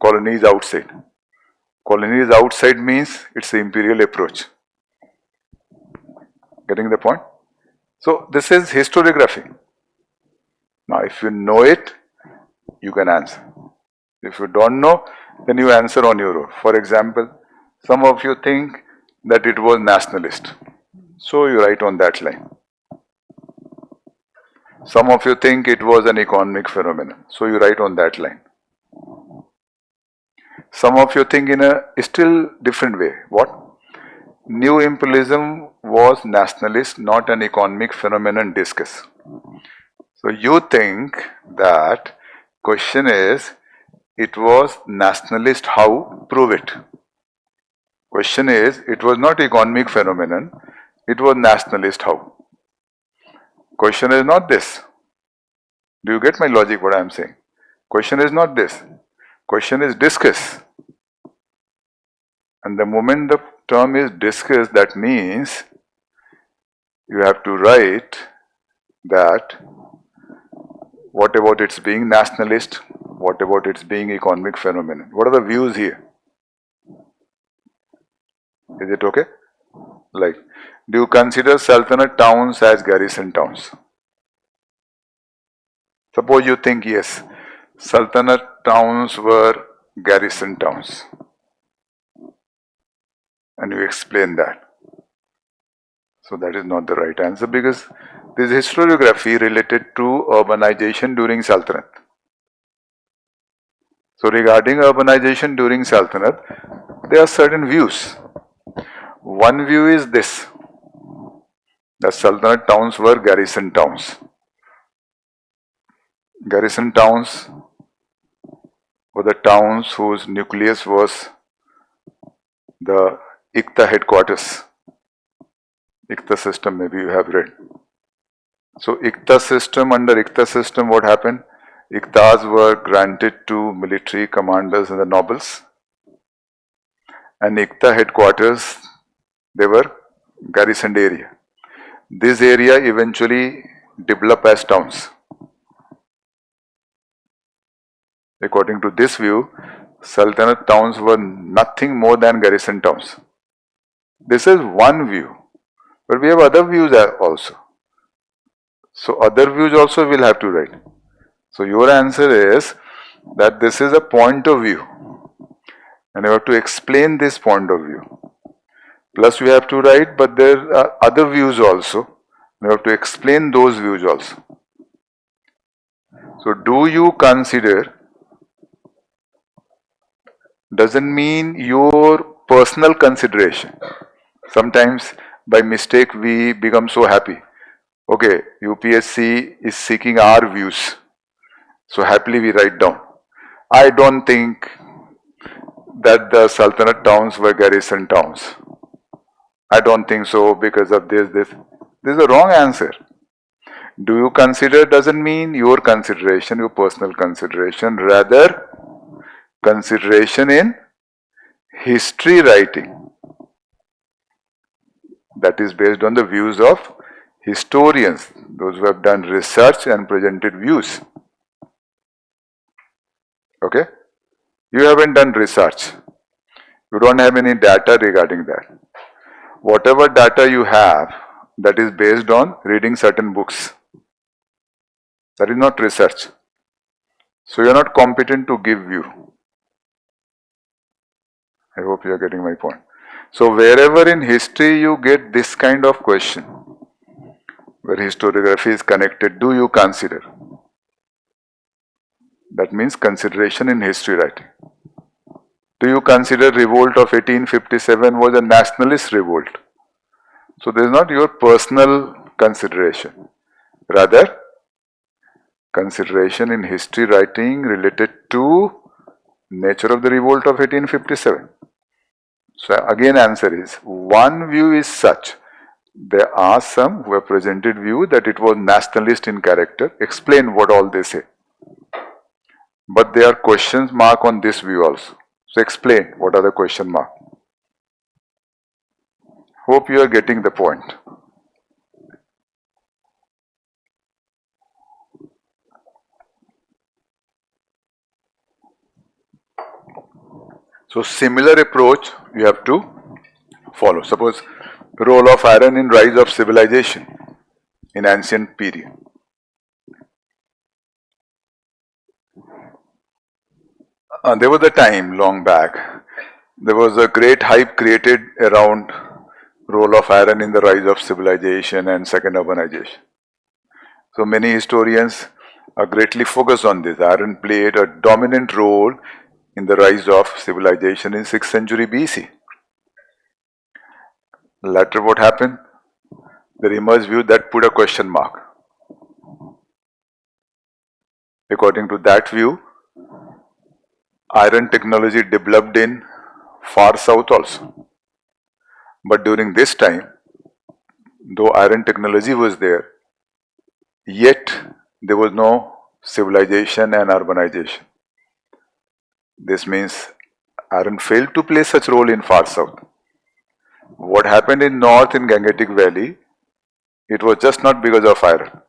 colonies outside. Colonies outside means it's the imperial approach. Getting the point? So this is historiography. Now if you know it, you can answer. If you don't know, then you answer on your own. For example, some of you think that it was nationalist. So you write on that line. Some of you think it was an economic phenomenon. So you write on that line. Some of you think in a still different way. What? New imperialism was nationalist, not an economic phenomenon. Discuss. So you think that question is, it was nationalist, how? Prove it. Question is, it was not economic phenomenon, it was nationalist, how? Question is not this. Do you get my logic, what I am saying? Question is not this. Question is discuss. And the moment the term is discuss, that means you have to write that what about its being nationalist, what about its being economic phenomenon? What are the views here? Is it okay? Like, do you consider Sultanate towns as garrison towns? Suppose you think yes, Sultanate towns were garrison towns, and you explain that. So that is not the right answer, because this historiography related to urbanization during Sultanate. So regarding urbanization during Sultanate, there are certain views. One view is this, that Sultanate towns were garrison towns. Garrison towns were the towns whose nucleus was the Iqta headquarters. Iqta system, maybe you have read. So Iqta system, under Iqta system what happened? Iqtas were granted to military commanders and the nobles. And Iqta headquarters, they were garrisoned area. This area eventually developed as towns. According to this view, Sultanate towns were nothing more than garrison towns. This is one view, but we have other views also. So other views also we'll have to write. So your answer is that this is a point of view, and you have to explain this point of view. Plus you have to write, but there are other views also. You have to explain those views also. So do you consider doesn't mean your personal consideration. Sometimes by mistake we become so happy. Okay, UPSC is seeking our views. So happily we write down. I don't think that the Sultanate towns were garrison towns. I don't think so because of this. This is a wrong answer. Do you consider doesn't mean your consideration, your personal consideration. Rather, consideration in history writing, that is based on the views of historians, those who have done research and presented views. Okay? You haven't done research. You don't have any data regarding that. Whatever data you have, that is based on reading certain books. That is not research. So you are not competent to give view. I hope you are getting my point. So wherever in history you get this kind of question, where historiography is connected, do you consider? That means consideration in history writing. Do you consider revolt of 1857 was a nationalist revolt? So this is not your personal consideration. Rather, consideration in history writing related to nature of the revolt of 1857. So again answer is, one view is such. There are some who have presented view that it was nationalist in character. Explain what all they say. But there are questions mark on this view also. So explain what are the question mark. Hope you are getting the point. So similar approach you have to follow. Suppose role of iron in rise of civilization in ancient period. There was a time long back, there was a great hype created around role of iron in the rise of civilization and second urbanization. So many historians are greatly focused on this. Iron played a dominant role in the rise of civilization in 6th century BC. Later what happened? There emerged view that put a question mark. According to that view, iron technology developed in far south also. But during this time, though iron technology was there, yet there was no civilization and urbanization. This means iron failed to play such role in far south. What happened in north in Gangetic Valley, it was just not because of iron.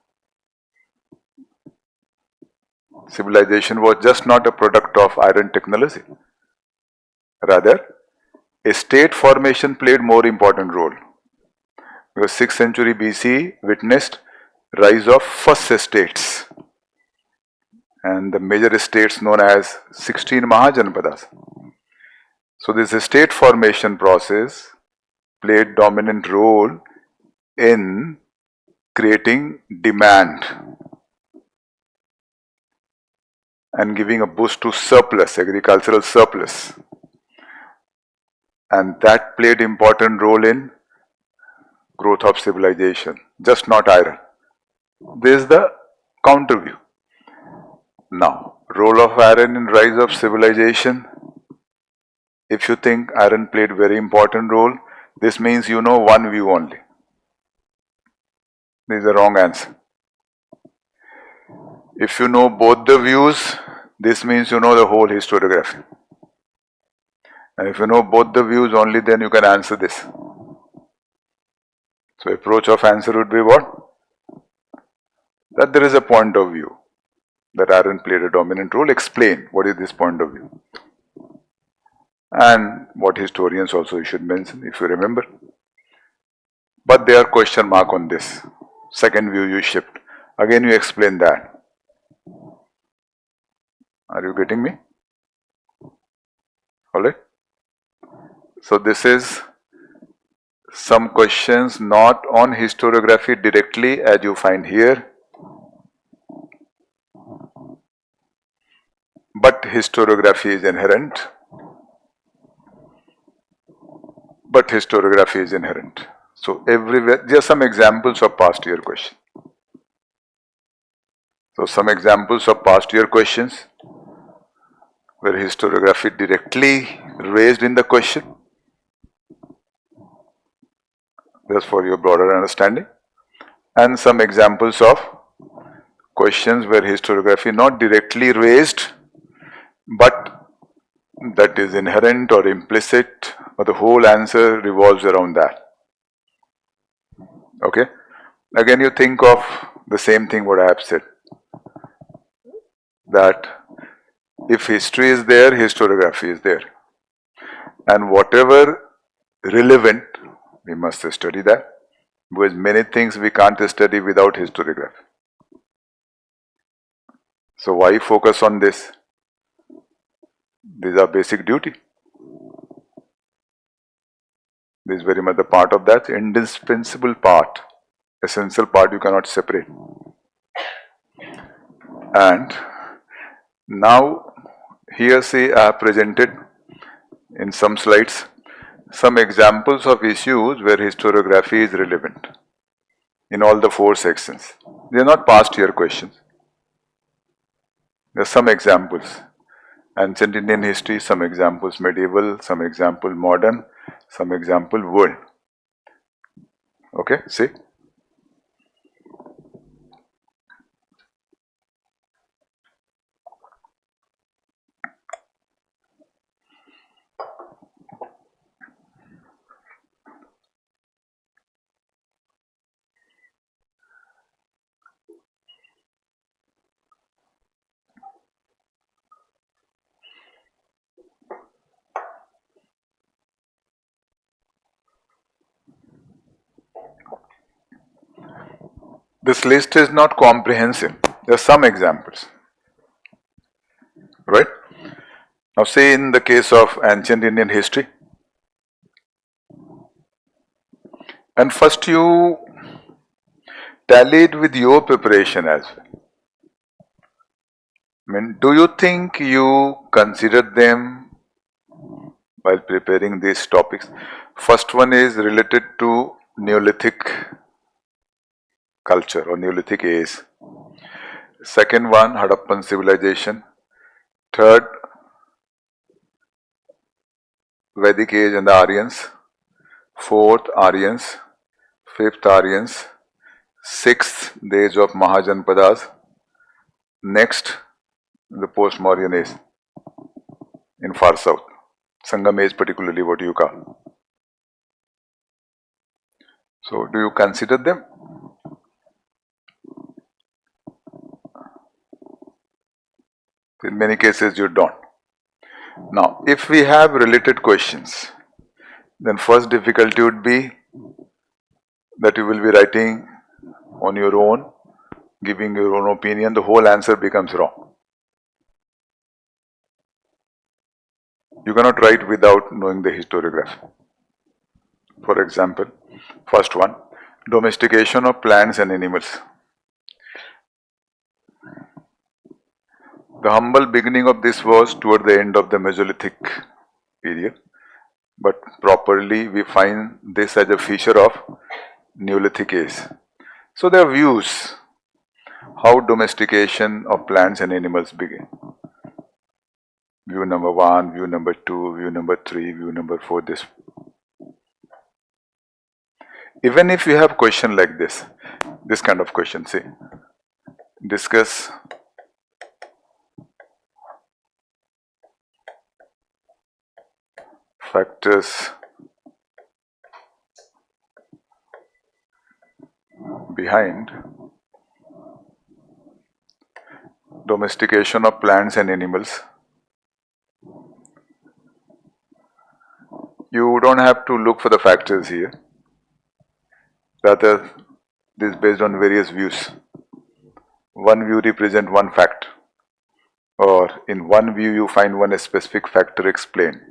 Civilization was just not a product of iron technology. Rather, a state formation played more important role. Because 6th century BC witnessed rise of first estates and the major estates known as 16 Mahajanapadas. So this estate formation process played dominant role in creating demand and giving a boost to surplus, agricultural surplus. And that played important role in growth of civilization, just not iron. This is the counter view. Now, role of iron in rise of civilization. If you think iron played very important role, this means you know one view only. This is the wrong answer. If you know both the views, this means you know the whole historiography. And if you know both the views only, then you can answer this. So approach of answer would be what? That there is a point of view that iron played a dominant role. Explain what is this point of view. And what historians also you should mention if you remember. But there are question mark on this. Second view you shift. Again you explain that. Are you getting me? Alright. So this is some questions not on historiography directly as you find here. But historiography is inherent. So everywhere, there are some examples of past year questions. So some examples of past year questions where historiography directly raised in the question, just for your broader understanding, and some examples of questions where historiography not directly raised but that is inherent or implicit, or the whole answer revolves around that. Okay? Again, you think of the same thing what I have said, that if history is there, historiography is there. And whatever relevant, we must study that, because many things we can't study without historiography. So why focus on this? These are basic duty. This is very much a part of that, indispensable part, essential part you cannot separate. And now here say I have presented in some slides some examples of issues where historiography is relevant in all the 4 sections. They are not past year questions. There are some examples. Ancient Indian history, some examples medieval, some example modern, some example world. Okay, see? This list is not comprehensive. There are some examples. Right? Now say in the case of ancient Indian history, and first you tallied with your preparation as well. I mean, do you think you considered them while preparing these topics? First one is related to Neolithic culture or Neolithic age. Second one, Harappan civilization. Third, Vedic age and the Aryans. Fourth, Aryans. Fifth, Aryans. Sixth, the age of Mahajanpadas. Next, the post-Mauryan age in far south. Sangam age particularly what you call. So, do you consider them? In many cases you don't. Now, if we have related questions, then first difficulty would be that you will be writing on your own, giving your own opinion, the whole answer becomes wrong. You cannot write without knowing the historiography. For example, first one, domestication of plants and animals. The humble beginning of this was toward the end of the Mesolithic period, but properly we find this as a feature of Neolithic age. So there are views how domestication of plants and animals began. View number 1, view number 2, view number 3, view number 4, this. Even if you have question like this kind of question, say, discuss factors behind domestication of plants and animals. You don't have to look for the factors here. Rather, this is based on various views. One view represents one fact, or in one view you find one specific factor explained.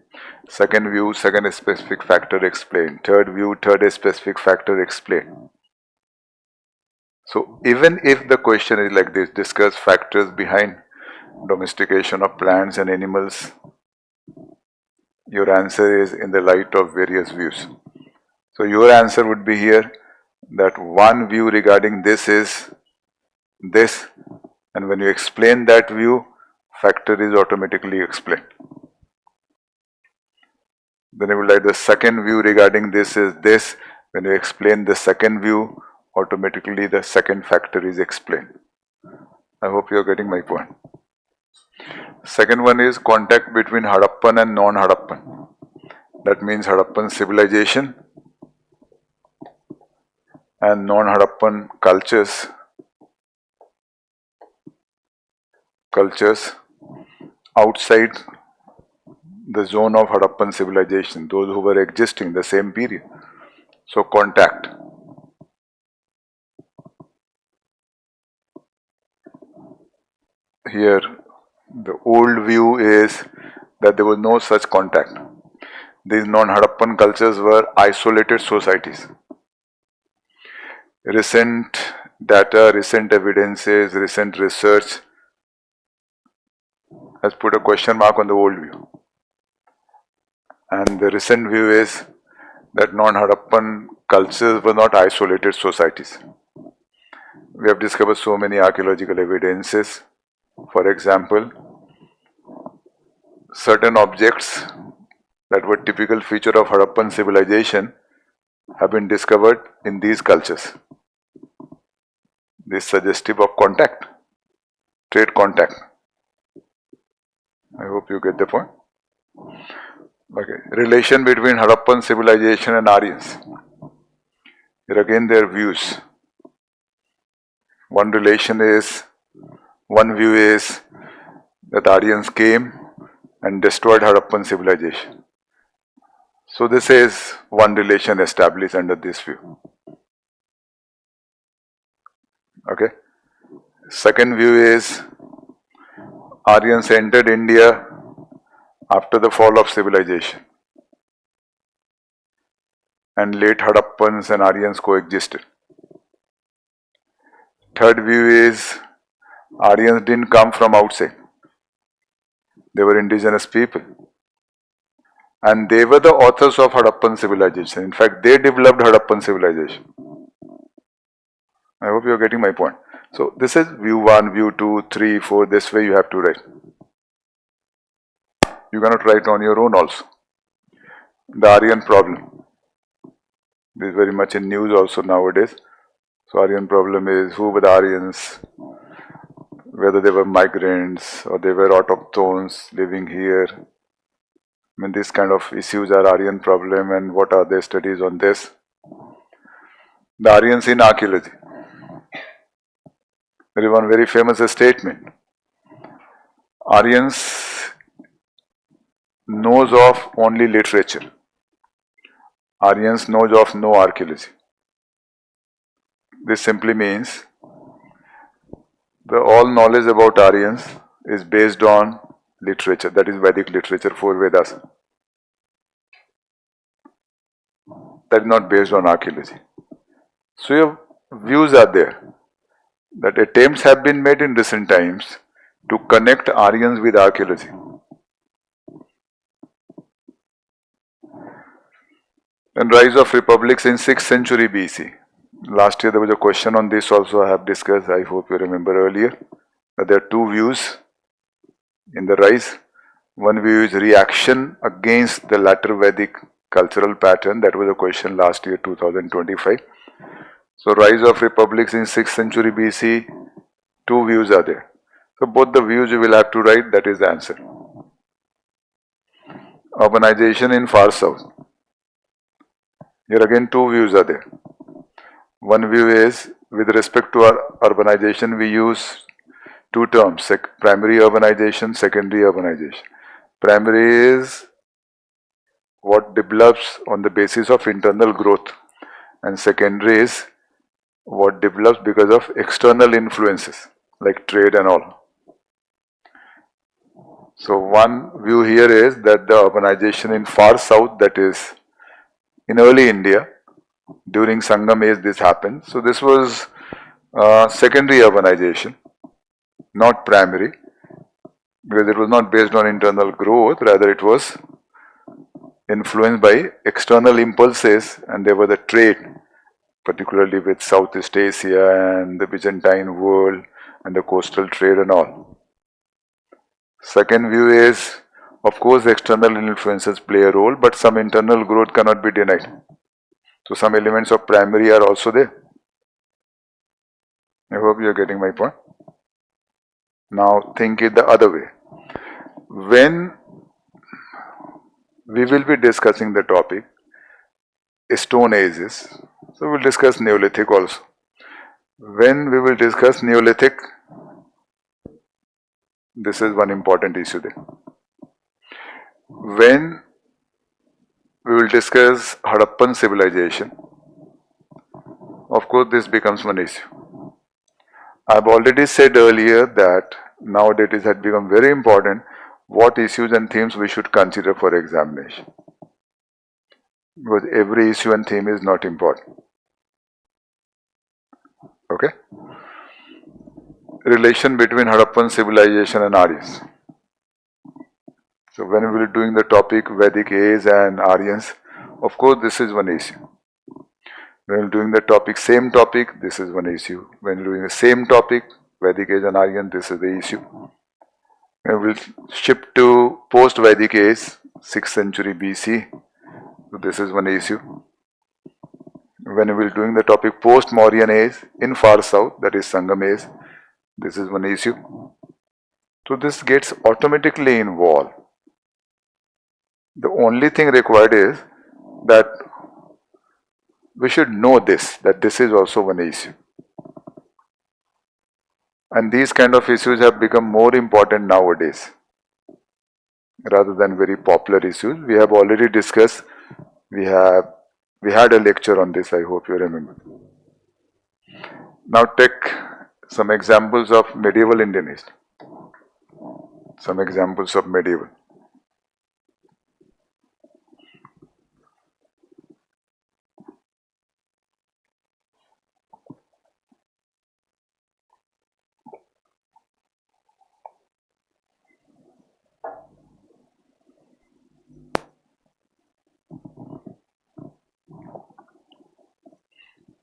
Second view, second specific factor explained. Third view, third specific factor explained. So even if the question is like this, discuss factors behind domestication of plants and animals, your answer is in the light of various views. So your answer would be here that one view regarding this is this, and when you explain that view, factor is automatically explained. Then you will write the second view regarding this is this. When you explain the second view, automatically the second factor is explained. I hope you are getting my point. Second one is contact between Harappan and non-Harappan. That means Harappan civilization and non-Harappan cultures outside the zone of Harappan civilization, those who were existing the same period. So contact. Here the old view is that there was no such contact. These non-Harappan cultures were isolated societies. Recent data, recent evidences, recent research has put a question mark on the old view. And the recent view is that non-Harappan cultures were not isolated societies. We have discovered so many archaeological evidences. For example, certain objects that were typical feature of Harappan civilization have been discovered in these cultures. This is suggestive of contact, trade contact. I hope you get the point. Okay, relation between Harappan civilization and Aryans. Here again their views. One view is that Aryans came and destroyed Harappan civilization. So this is one relation established under this view. Okay. Second view is Aryans entered India after the fall of civilization, and late Harappans and Aryans coexisted. Third view is Aryans didn't come from outside. They were indigenous people. And they were the authors of Harappan civilization. In fact, they developed Harappan civilization. I hope you are getting my point. So this is view 1, view 2, 3, 4. This way you have to write. You cannot write on your own also. The Aryan problem. This is very much in news also nowadays. So Aryan problem is who were the Aryans, whether they were migrants or they were autochthones living here. I mean, these kind of issues are Aryan problem, and what are their studies on this? The Aryans in archaeology. There is one very famous statement. Aryans knows of only literature. Aryans knows of no archaeology. This simply means the all knowledge about Aryans is based on literature, that is Vedic literature, 4 Vedas. That is not based on archaeology. So your views are there, that attempts have been made in recent times to connect Aryans with archaeology. And rise of republics in 6th century BC. Last year there was a question on this also I have discussed, I hope you remember earlier. There are 2 views in the rise. One view is reaction against the latter Vedic cultural pattern. That was a question last year, 2025. So rise of republics in 6th century BC, 2 views are there. So both the views you will have to write, that is the answer. Urbanization in far south. Here again 2 views are there. One view is with respect to our urbanization we use 2 terms, primary urbanization, secondary urbanization. Primary is what develops on the basis of internal growth, and secondary is what develops because of external influences like trade and all. So one view here is that the urbanization in far south, that is in early India, during Sangam age this happened. So this was secondary urbanization, not primary, because it was not based on internal growth, rather it was influenced by external impulses, and they were the trade, particularly with Southeast Asia and the Byzantine world and the coastal trade and all. Second view is, of course, external influences play a role, but some internal growth cannot be denied. So some elements of primary are also there. I hope you are getting my point. Now think it the other way. When we will be discussing the topic Stone Ages, so we'll discuss Neolithic also. When we will discuss Neolithic, this is one important issue there. When we will discuss Harappan civilization, of course this becomes one issue. I've already said earlier that nowadays it has become very important what issues and themes we should consider for examination. Because every issue and theme is not important. Okay? Relation between Harappan civilization and Aryans. So when we will be doing the topic Vedic age and Aryans, of course this is one issue. When we're doing the topic, same topic, this is one issue. When we're doing the same topic, Vedic age and Aryan, this is the issue. When we'll shift to post-Vedic age, 6th century BC, so this is one issue. When we're doing the topic post-Mauryan age in far south, that is Sangam age, this is one issue. So this gets automatically involved. The only thing required is that we should know this, that this is also one issue. And these kind of issues have become more important nowadays rather than very popular issues. We have already discussed, we had a lecture on this, I hope you remember. Now take some examples of medieval Indian history. Some examples of medieval.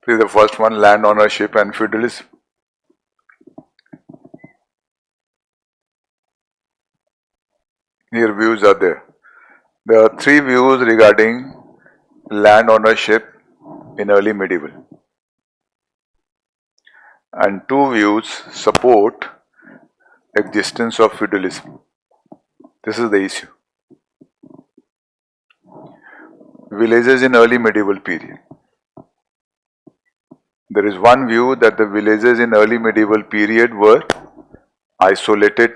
See the first one, land ownership and feudalism. Here views are there. There are three views regarding land ownership in early medieval. And two views support existence of feudalism. This is the issue. Villages in early medieval period. There is one view that the villages in early medieval period were isolated,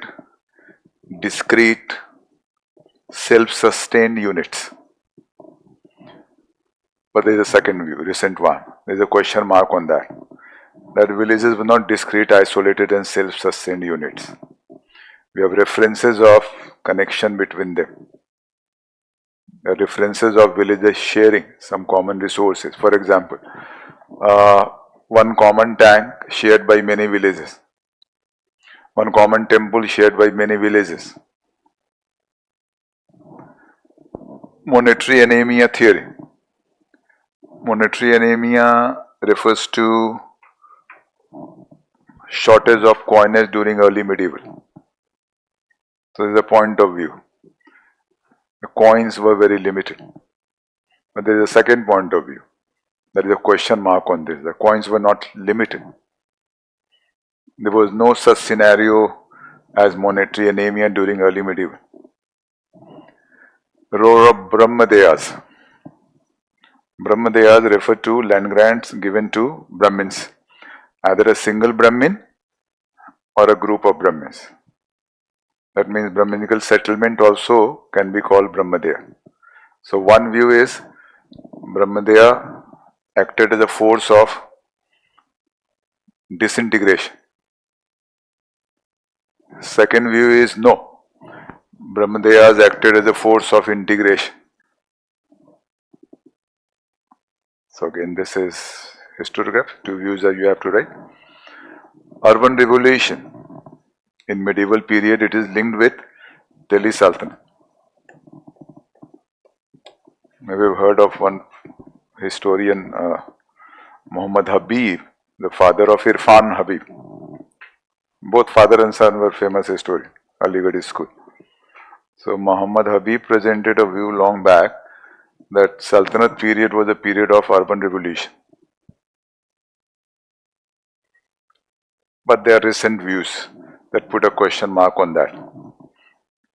discrete, self-sustained units. But there is a second view, recent one. There is a question mark on that. That villages were not discrete, isolated and self-sustained units. We have references of connection between them. There are references of villages sharing some common resources. For example, one common tank shared by many villages. One common temple shared by many villages. Monetary anemia theory. Monetary anemia refers to shortage of coinage during early medieval. So this is a point of view. The coins were very limited. But there is a second point of view. There is a question mark on this. The coins were not limited. There was no such scenario as monetary anemia during early medieval. Role of Brahmadeyas. Brahmadeyas refer to land grants given to Brahmins, either a single Brahmin or a group of Brahmins. That means Brahminical settlement also can be called Brahmadeya. So one view is Brahmadeya acted as a force of disintegration. Second view is no, Brahmadeyas acted as a force of integration. So again, this is historiography. Two views that you have to write. Urban revolution. In medieval period, it is linked with Delhi Sultanate. Maybe you've heard of one historian, Muhammad Habib, the father of Irfan Habib. Both father and son were famous historians, Aligarh School. So Muhammad Habib presented a view long back that Sultanate period was a period of urban revolution. But there are recent views that put a question mark on that.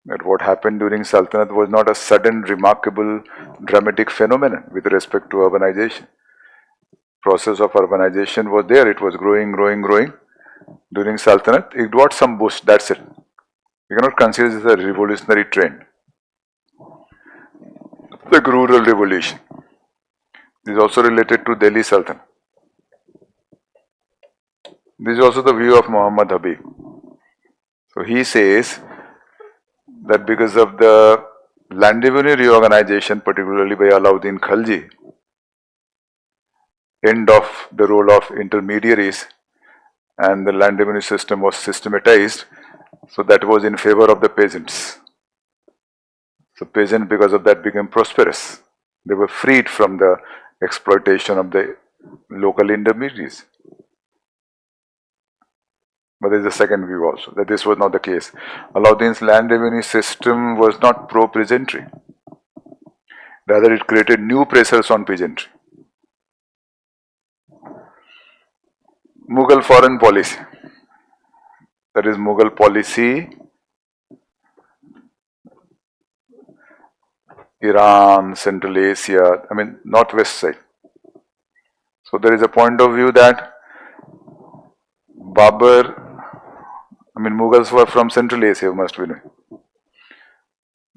That what happened during Sultanate was not a sudden, remarkable, dramatic phenomenon with respect to urbanization. Process of urbanization was there. It was growing, growing, growing. During Sultanate, it got some boost. That's it. You cannot consider this a revolutionary trend. The rural revolution is also related to Delhi Sultanate. This is also the view of Muhammad Habib. So he says that because of the land revenue reorganization, particularly by Alauddin Khalji, end of the role of intermediaries, and the land revenue system was systematized, so that was in favor of the peasants. So peasants, because of that, became prosperous. They were freed from the exploitation of the local intermediaries. But there is a second view also, that this was not the case. Alauddin's land revenue system was not pro-peasantry. Rather, it created new pressures on peasantry. Mughal foreign policy. That is Mughal policy, Iran, Central Asia, northwest side. So there is a point of view that Mughals were from Central Asia, must be known.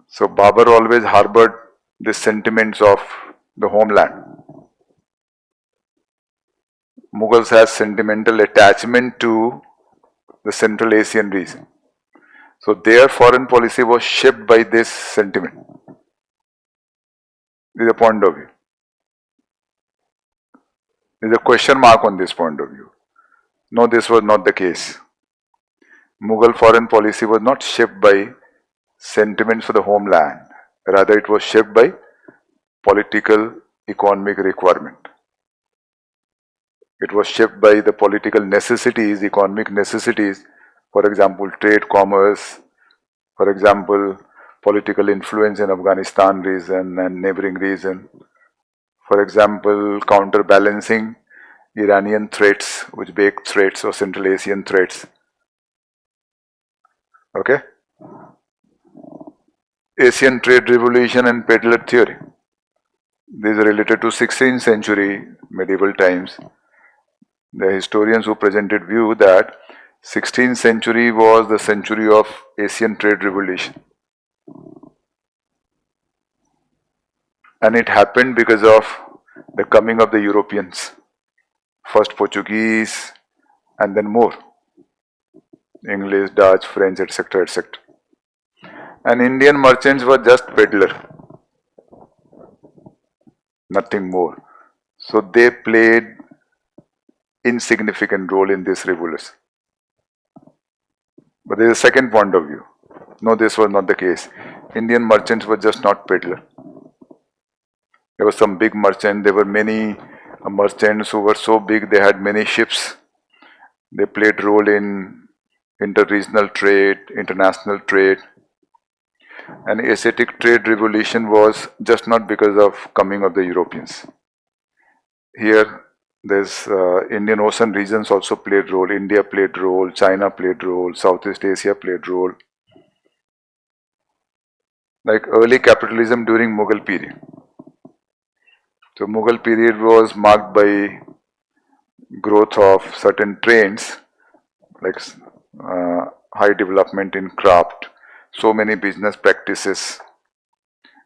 So Babur always harbored the sentiments of the homeland. Mughals has sentimental attachment to the Central Asian region. So their foreign policy was shaped by this sentiment. This is a point of view. There is a question mark on this point of view. No, this was not the case. Mughal foreign policy was not shaped by sentiments for the homeland. Rather, it was shaped by political, economic requirement. It was shaped by the political necessities, economic necessities, for example, trade, commerce, for example, political influence in Afghanistan region and neighboring region. For example, counterbalancing Iranian threats, Uzbek threats or Central Asian threats. Okay? Asian trade revolution and peddler theory. These are related to 16th century medieval times. The historians who presented view that 16th century was the century of Asian trade revolution. And it happened because of the coming of the Europeans. First Portuguese and then more. English, Dutch, French, etc., etc. And Indian merchants were just peddler. Nothing more. So they played insignificant role in this revolution. But there is a second point of view. No, this was not the case. Indian merchants were just not peddler. There were some big merchants. There were many merchants who were so big they had many ships. They played role in inter-regional trade, international trade. And Asiatic trade revolution was just not because of coming of the Europeans. Here, there's Indian Ocean regions also played role. India played role. China played role. Southeast Asia played role. Like early capitalism during Mughal period. So Mughal period was marked by growth of certain trends like high development in craft, so many business practices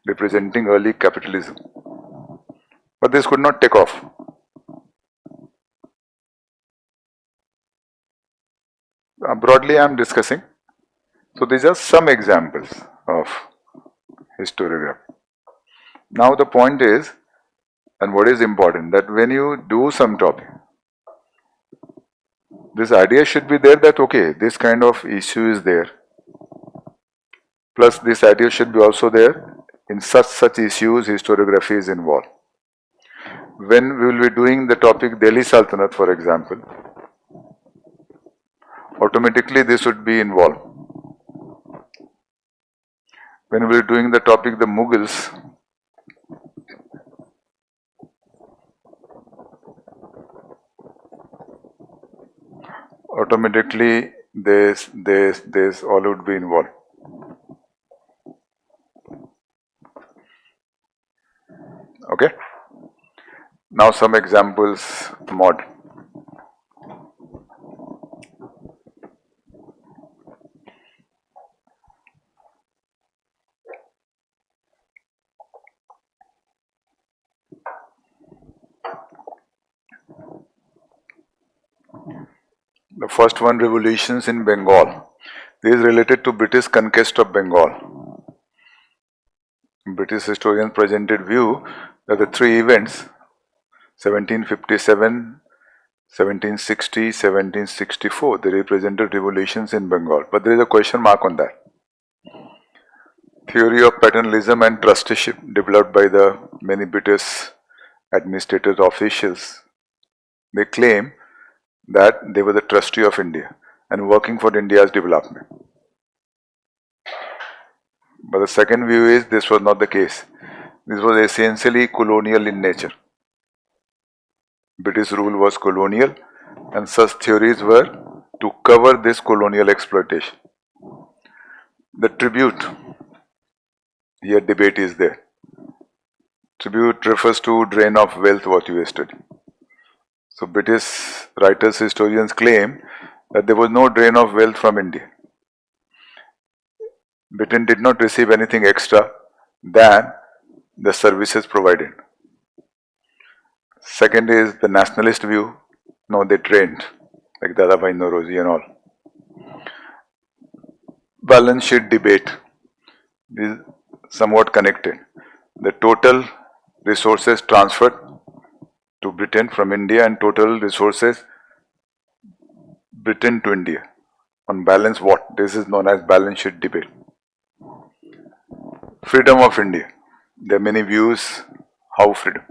representing early capitalism. But this could not take off. Broadly I am discussing. So these are some examples of historiography. Now the point is, and what is important, that when you do some topic, this idea should be there that okay, this kind of issue is there. Plus this idea should be also there, in such issues historiography is involved. When we will be doing the topic Delhi Sultanate, for example, automatically this would be involved. When we are doing the topic the Mughals, automatically this all would be involved. Now some examples modern. The first one, revolutions in Bengal. This is related to British conquest of Bengal. British historians presented view that the three events 1757, 1760, 1764, they represented revolutions in Bengal. But there is a question mark on that. Theory of paternalism and trusteeship developed by the many British administrators officials. They claim that they were the trustee of India and working for India's development. But the second view is this was not the case. This was essentially colonial in nature. British rule was colonial and such theories were to cover this colonial exploitation. The tribute, here debate is there. Tribute refers to drain of wealth, what you study. So British writers, historians claim that there was no drain of wealth from India. Britain did not receive anything extra than the services provided. Second is the nationalist view. No, they drained, like Dadabhai Nauroji and all. Balance sheet debate is somewhat connected. The total resources transferred to Britain from India and total resources Britain to India. On balance, what? This is known as balance sheet debate. Freedom of India. There are many views how freedom.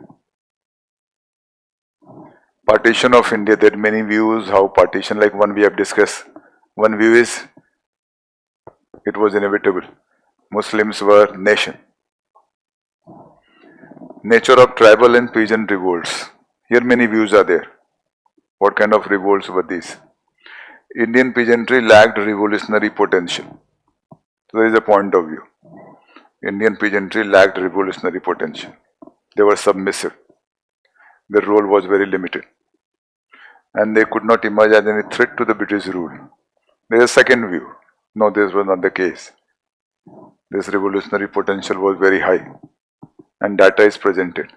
Partition of India, there are many views how partition, like one we have discussed. One view is it was inevitable. Muslims were nation. Nature of tribal and peasant revolts. Here many views are there. What kind of revolts were these? Indian peasantry lacked revolutionary potential. So there is a point of view. Indian peasantry lacked revolutionary potential. They were submissive. Their role was very limited. And they could not emerge as any threat to the British rule. There is a second view. No, this was not the case. This revolutionary potential was very high. And data is presented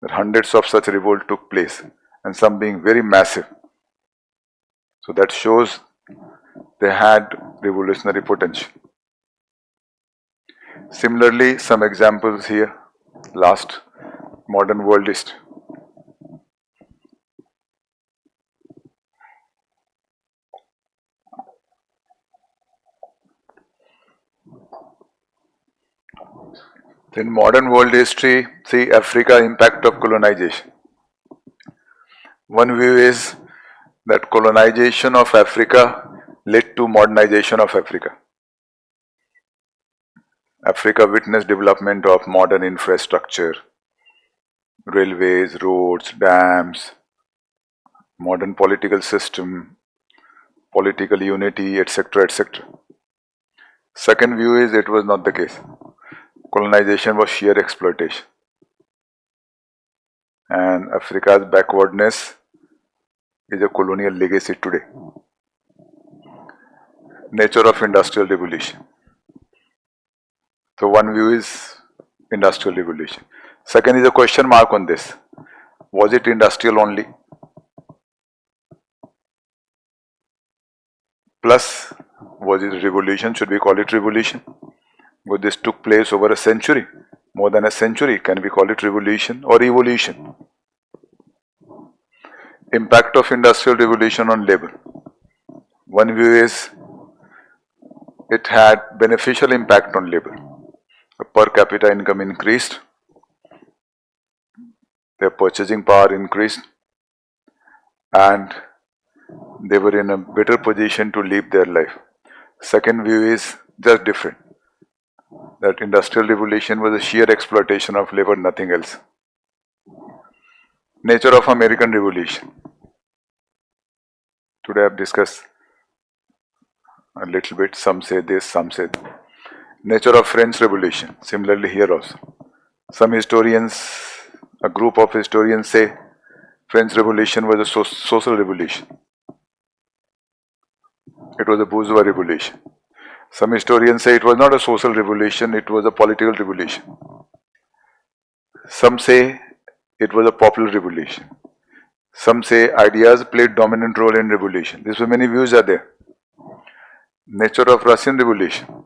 that hundreds of such revolts took place and some being very massive. So that shows they had revolutionary potential. Similarly, some examples here. Last, modern worldist. In modern world history, see Africa impact of colonization. One view is that colonization of Africa led to modernization of Africa. Africa witnessed development of modern infrastructure, railways, roads, dams, modern political system, political unity, etc., etc. Second view is it was not the case. Colonization was sheer exploitation. And Africa's backwardness is a colonial legacy today. Nature of industrial revolution. So one view is industrial revolution. Second is a question mark on this. Was it industrial only? Plus, was it revolution? Should we call it revolution? But this took place over a century, more than a century. Can we call it revolution or evolution? Impact of industrial revolution on labor. One view is it had beneficial impact on labor. The per capita income increased, their purchasing power increased, and they were in a better position to live their life. Second view is just different. That industrial revolution was a sheer exploitation of labor, nothing else. Nature of American Revolution. Today I have discussed a little bit. Some say this, some say that. Nature of French Revolution. Similarly here also. Some historians A group of historians say French Revolution was a social revolution. It was a bourgeois revolution. Some historians say it was not a social revolution, it was a political revolution. Some say it was a popular revolution. Some say ideas played dominant role in revolution. These were many views are there. Nature of Russian Revolution.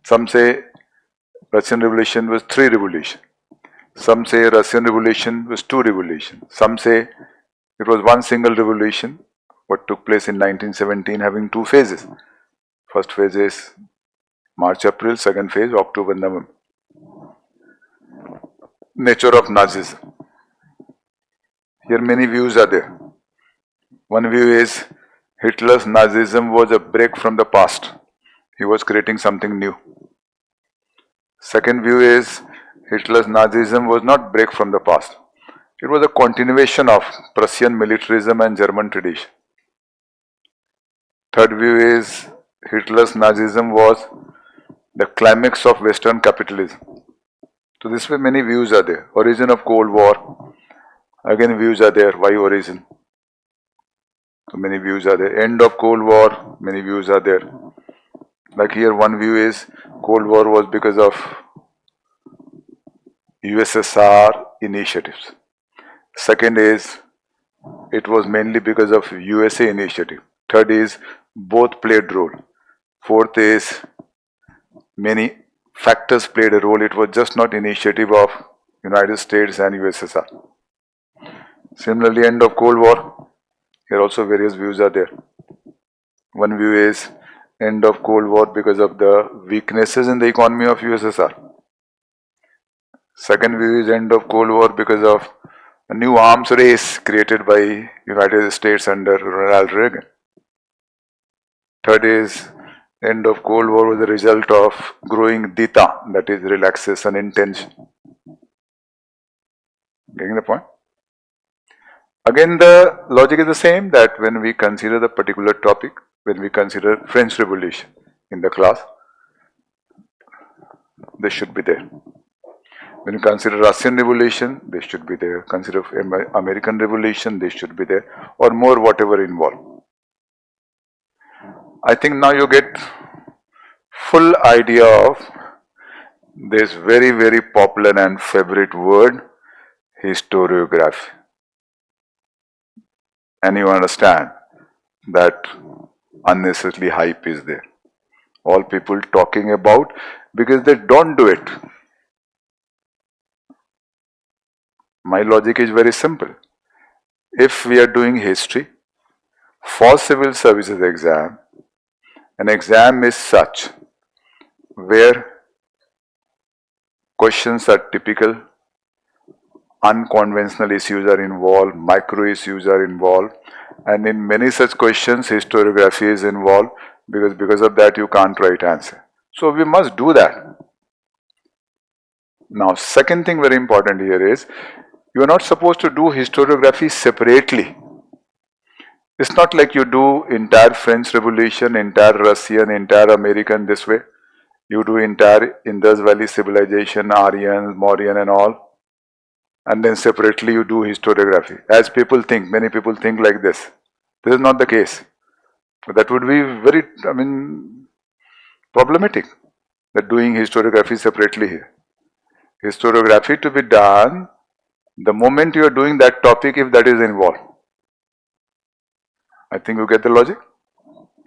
Some say Russian Revolution was 3 revolutions. Some say Russian Revolution was 2 revolutions. Some say it was one single revolution, what took place in 1917, having 2 phases. First phase is March-April, second phase October-November. Nature of Nazism. Here many views are there. One view is Hitler's Nazism was a break from the past. He was creating something new. Second view is Hitler's Nazism was not break from the past. It was a continuation of Prussian militarism and German tradition. Third view is Hitler's Nazism was the climax of Western capitalism. So this way many views are there. Origin of Cold War. Again views are there. Why origin? So many views are there. End of Cold War. Many views are there. Like here one view is Cold War was because of USSR initiatives. Second is it was mainly because of USA initiative. Third is both played role. Fourth is many factors played a role. It was just not initiative of United States and USSR. Similarly, end of Cold War. Here also various views are there. One view is end of Cold War because of the weaknesses in the economy of USSR. Second view is end of Cold War because of a new arms race created by United States under Ronald Reagan. Third is end of Cold War was the result of growing dita, that is relaxation in tension. Getting the point? Again, the logic is the same, that when we consider the particular topic, when we consider French Revolution in the class, this should be there. When you consider Russian Revolution, this should be there. Consider American Revolution, this should be there, or more, whatever involved. I think now you get full idea of this very, very popular and favorite word, historiography. And you understand that unnecessarily hype is there. All people talking about because they don't do it. My logic is very simple. If we are doing history for civil services exam, an exam is such where questions are typical, unconventional issues are involved, micro issues are involved, and in many such questions historiography is involved, because of that you can't write answer. So we must do that. Now second thing very important here is you are not supposed to do historiography separately. It's not like you do entire French Revolution, entire Russian, entire American this way. You do entire Indus Valley civilization, Aryan, Mauryan and all. And then separately you do historiography. As people think, many people think like this. This is not the case. That would be very, problematic, that doing historiography separately here. Historiography to be done the moment you are doing that topic, if that is involved. I think you get the logic?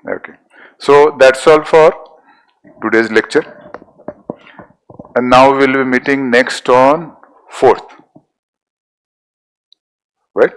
Okay. So that's all for today's lecture. And now we'll be meeting next on 4th. Right?